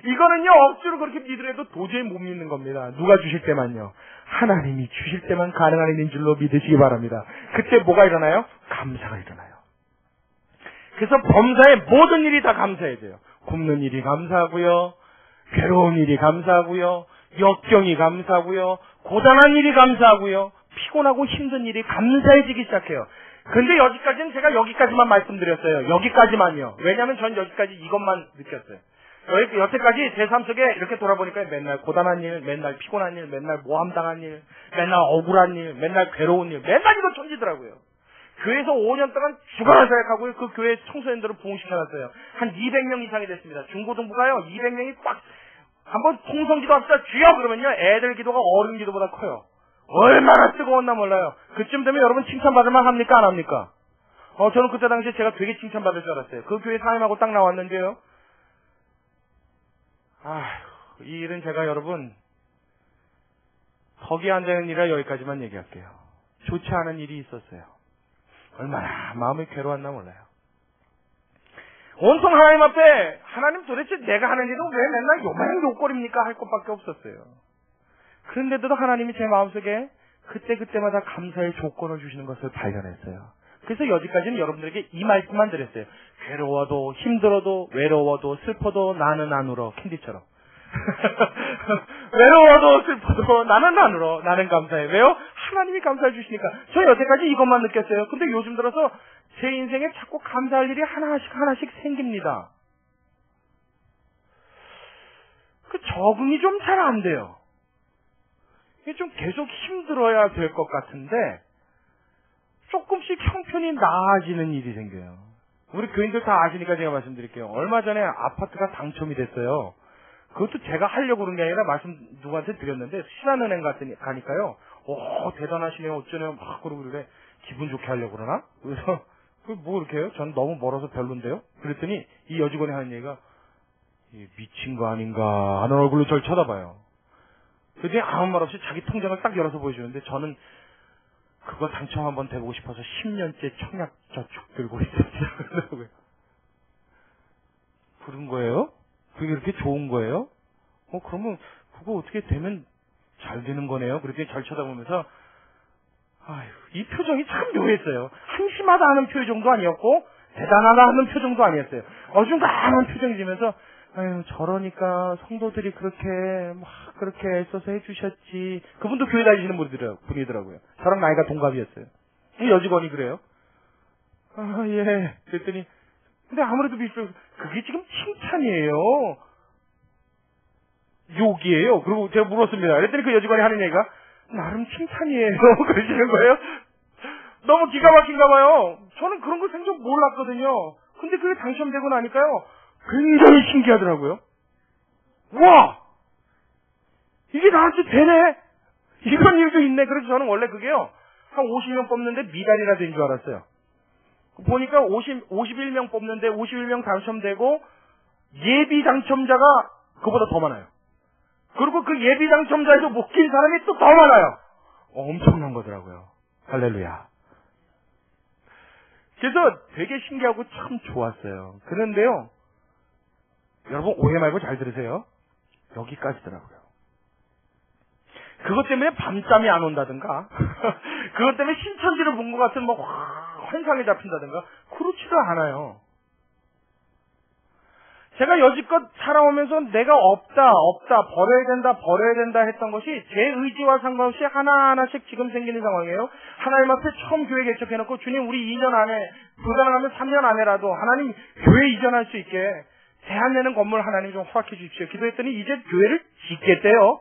이거는요, 억지로 그렇게 믿으려도 도저히 못 믿는 겁니다. 누가 주실 때만요. 하나님이 주실 때만 가능한 일인 줄로 믿으시기 바랍니다. 그때 뭐가 일어나요? 감사가 일어나요. 그래서 범사의 모든 일이 다 감사해야 돼요. 굶는 일이 감사하고요. 괴로운 일이 감사하고요. 역경이 감사하고요. 고단한 일이 감사하고요. 피곤하고 힘든 일이 감사해지기 시작해요. 근데 여기까지는 제가 여기까지만 말씀드렸어요. 여기까지만요. 왜냐하면 전 여기까지 이것만 느꼈어요. 여태까지 제 삶 속에 이렇게 돌아보니까 맨날 고단한 일, 맨날 피곤한 일, 맨날 모함당한 일, 맨날 억울한 일, 맨날 괴로운 일, 맨날 이거 천지더라고요. 교회에서 5년 동안 죽어라 생각하고 그 교회 청소년들을 부흥시켜놨어요. 한 200명 이상이 됐습니다. 중고등부가요 200명이 꽉 한번 통성기도 합시다. 주여 그러면요 애들 기도가 어른 기도보다 커요. 얼마나 뜨거웠나 몰라요. 그쯤 되면 여러분 칭찬받을만 합니까 안 합니까? 저는 그때 당시에 제가 되게 칭찬받을 줄 알았어요. 그 교회 사임하고 딱 나왔는데요. 이 일은 제가 여러분 덕이 앉아있는 일이라 여기까지만 얘기할게요. 좋지 않은 일이 있었어요. 얼마나 마음이 괴로웠나 몰라요. 온통 하나님 앞에 하나님 도대체 내가 하는 일은 왜 맨날 요만한 욕거리입니까 할 것밖에 없었어요. 그런데도 하나님이 제 마음속에 그때마다 감사의 조건을 주시는 것을 발견했어요. 그래서 여기까지는 여러분들에게 이 말씀만 드렸어요. 괴로워도 힘들어도 외로워도 슬퍼도 나는 안 울어. 캔디처럼. 외로워도 슬퍼도 나는 안 울어. 나는 감사해. 왜요? 하나님이 감사해 주시니까. 저 여태까지 이것만 느꼈어요. 근데 요즘 들어서 제 인생에 자꾸 감사할 일이 하나씩 생깁니다. 그 적응이 좀 잘 안 돼요. 이게 좀 계속 힘들어야 될 것 같은데 조금씩 형편이 나아지는 일이 생겨요. 우리 교인들 다 아시니까 제가 말씀드릴게요. 얼마 전에 아파트가 당첨이 됐어요. 그것도 제가 하려고 그런 게 아니라 말씀 누구한테 드렸는데 신한은행 가니까요. 대단하시네요. 어쩌네요. 막 그러고 그래. 기분 좋게 하려고 그러나? 그래서 뭐 이렇게 해요? 전 너무 멀어서 별론데요? 그랬더니 이 여직원이 하는 얘기가 미친 거 아닌가 하는 얼굴로 저를 쳐다봐요. 그랬더니 아무 말 없이 자기 통장을 딱 열어서 보여주는데 저는 그거 당첨 한번 돼보고 싶어서 10년째 청약저축 들고 있었어요. 그런 거예요? 그게 그렇게 좋은 거예요? 그러면 그거 어떻게 되면 잘 되는 거네요? 그랬더니 잘 쳐다보면서 이 표정이 참 묘했어요. 한심하다 하는 표정도 아니었고 대단하다 하는 표정도 아니었어요. 어중간한 표정이 지면서 저러니까 성도들이 그렇게 애써서 해주셨지. 그분도 교회 다니시는 분이더라고요. 저랑 나이가 동갑이었어요. 여직원이 그래요. 예. 그랬더니 근데 아무래도 그게 지금 칭찬이에요? 욕이에요? 그리고 제가 물었습니다. 그랬더니 그 여직원이 하는 얘기가 나름 칭찬이에요. 그러시는 거예요. 너무 기가 막힌가 봐요. 저는 그런 거 생전 몰랐거든요. 근데 그게 당첨되고 나니까요. 굉장히 신기하더라고요. 와! 이게 나한테 되네? 이런 일도 있네. 그래서 저는 원래 그게요. 한 50명 뽑는데 미달이나 된 줄 알았어요. 보니까 51명 뽑는데 51명 당첨되고 예비 당첨자가 그보다 더 많아요. 그리고 그 예비 당첨자에서 못 낀 사람이 또 더 많아요. 엄청난 거더라고요. 할렐루야. 그래서 되게 신기하고 참 좋았어요. 그런데요. 여러분 오해 말고 잘 들으세요. 여기까지더라고요. 그것 때문에 밤잠이 안 온다든가 그것 때문에 신천지를 본 것 같은 환상이 잡힌다든가 그렇지도 않아요. 제가 여지껏 살아오면서 내가 없다, 버려야 된다 했던 것이 제 의지와 상관없이 하나하나씩 지금 생기는 상황이에요. 하나님 앞에 처음 교회 개척해놓고 주님 우리 2년 안에, 불가능하면 3년 안에라도 하나님 교회 이전할 수 있게 제한 내는 건물 하나님 좀 허락해 주십시오. 기도했더니 이제 교회를 짓겠대요.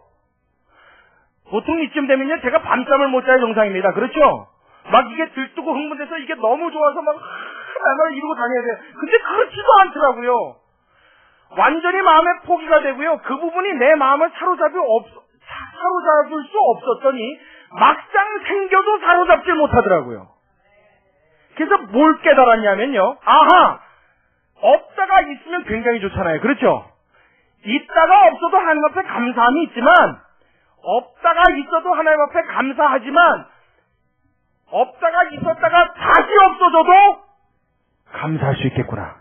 보통 이쯤 되면요, 제가 밤잠을 못 자야 정상입니다. 그렇죠? 막 이게 들뜨고 흥분돼서 이게 너무 좋아서 막 날마다 이러고 다녀야 돼요. 근데 그렇지도 않더라고요. 완전히 마음의 포기가 되고요. 그 부분이 내 마음을 사로잡을 수 없었더니 막상 생겨도 사로잡질 못하더라고요. 그래서 뭘 깨달았냐면요. 아하! 없다가 있으면 굉장히 좋잖아요. 그렇죠? 있다가 없어도 하나님 앞에 감사함이 있지만, 없다가 있어도 하나님 앞에 감사하지만, 없다가 있었다가 다시 없어져도 감사할 수 있겠구나.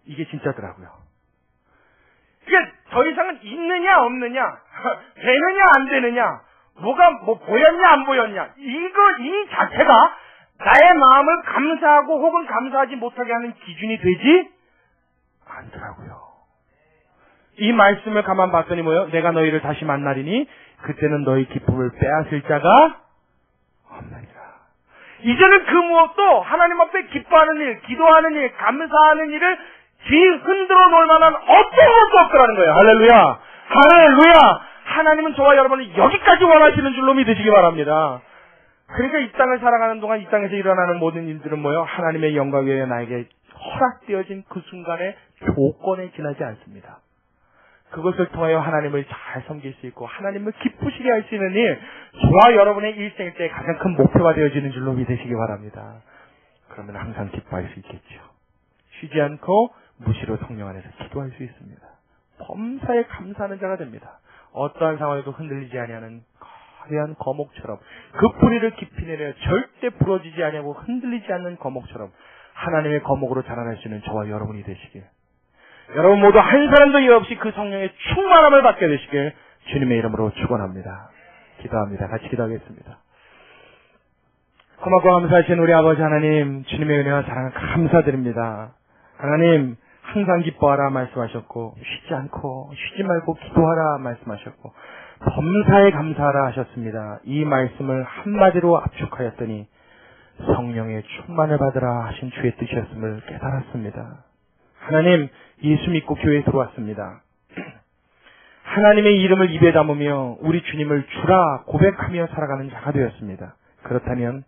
이게 진짜더라고요. 이게 더 이상은 있느냐 없느냐, 되느냐 안 되느냐, 뭐가 보였냐 안 보였냐, 이 자체가 나의 마음을 감사하고 혹은 감사하지 못하게 하는 기준이 되지 않더라고요. 이 말씀을 가만 봤더니 뭐요? 내가 너희를 다시 만나리니 그때는 너희 기쁨을 빼앗을 자가 없느니라. 이제는 그 무엇도 하나님 앞에 기뻐하는 일, 기도하는 일, 감사하는 일을 흔들어 놓을 만한 어떤 것도 없더라는 거예요. 할렐루야! 할렐루야! 하나님은 저와 여러분을 여기까지 원하시는 줄로 믿으시기 바랍니다. 그러니까 이 땅을 살아가는 동안 이 땅에서 일어나는 모든 일들은 뭐예요? 하나님의 영광 외에 나에게 허락되어진 그 순간의 조건에 지나지 않습니다. 그것을 통하여 하나님을 잘 섬길 수 있고 하나님을 기쁘시게 할 수 있는 일, 저와 여러분의 일생일 때 가장 큰 목표가 되어지는 줄로 믿으시기 바랍니다. 그러면 항상 기뻐할 수 있겠죠. 쉬지 않고 무시로 성령 안에서 기도할 수 있습니다. 범사에 감사하는 자가 됩니다. 어떠한 상황에도 흔들리지 아니하는 거대한 거목처럼 그 뿌리를 깊이 내려 절대 부러지지 아니하고 흔들리지 않는 거목처럼 하나님의 거목으로 자라날 수 있는 저와 여러분이 되시길, 여러분 모두 한 사람도 예 없이 그 성령의 충만함을 받게 되시길 주님의 이름으로 축원합니다. 기도합니다. 같이 기도하겠습니다. 고맙고 감사하신 우리 아버지 하나님, 주님의 은혜와 사랑을 감사드립니다. 하나님, 항상 기뻐하라 말씀하셨고, 쉬지 말고 기도하라 말씀하셨고, 범사에 감사하라 하셨습니다. 이 말씀을 한마디로 압축하였더니 성령의 충만을 받으라 하신 주의 뜻이었음을 깨달았습니다. 하나님, 예수 믿고 교회에 들어왔습니다. 하나님의 이름을 입에 담으며 우리 주님을 주라 고백하며 살아가는 자가 되었습니다. 그렇다면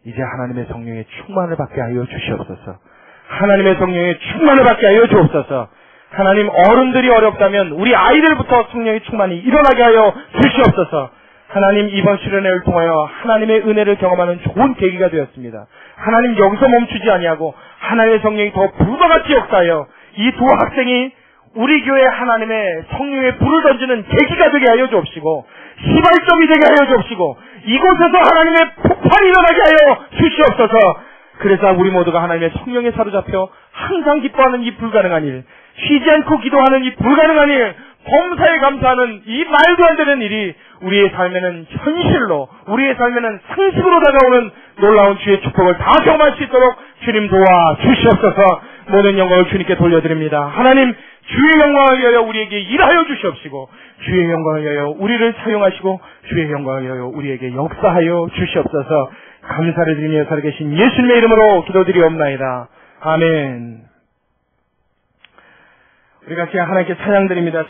이제 하나님의 성령의 충만을 받게 하여 주시옵소서. 하나님의 성령의 충만을 받게 하여 주옵소서. 하나님, 어른들이 어렵다면 우리 아이들부터 성령의 충만이 일어나게 하여 주시옵소서. 하나님, 이번 수련회를 통하여 하나님의 은혜를 경험하는 좋은 계기가 되었습니다. 하나님, 여기서 멈추지 아니하고 하나님의 성령이 더 불과같이 역사하여 이 두 학생이 우리 교회 하나님의 성령의 불을 던지는 계기가 되게 하여 주옵시고, 시발점이 되게 하여 주옵시고, 이곳에서 하나님의 폭발이 일어나게 하여 주시옵소서. 그래서 우리 모두가 하나님의 성령에 사로잡혀 항상 기뻐하는 이 불가능한 일, 쉬지 않고 기도하는 이 불가능한 일, 범사에 감사하는 이 말도 안 되는 일이 우리의 삶에는 현실로, 우리의 삶에는 상식으로 다가오는 놀라운 주의 축복을 다 경험할 수 있도록 주님 도와 주시옵소서. 모든 영광을 주님께 돌려드립니다. 하나님, 주의 영광을 위하여 우리에게 일하여 주시옵시고, 주의 영광을 위하여 우리를 사용하시고, 주의 영광을 위하여 우리에게 역사하여 주시옵소서. 감사를 드리며 살아계신 예수님의 이름으로 기도드리옵나이다. 아멘. 우리 같이 하나님께 찬양드립니다.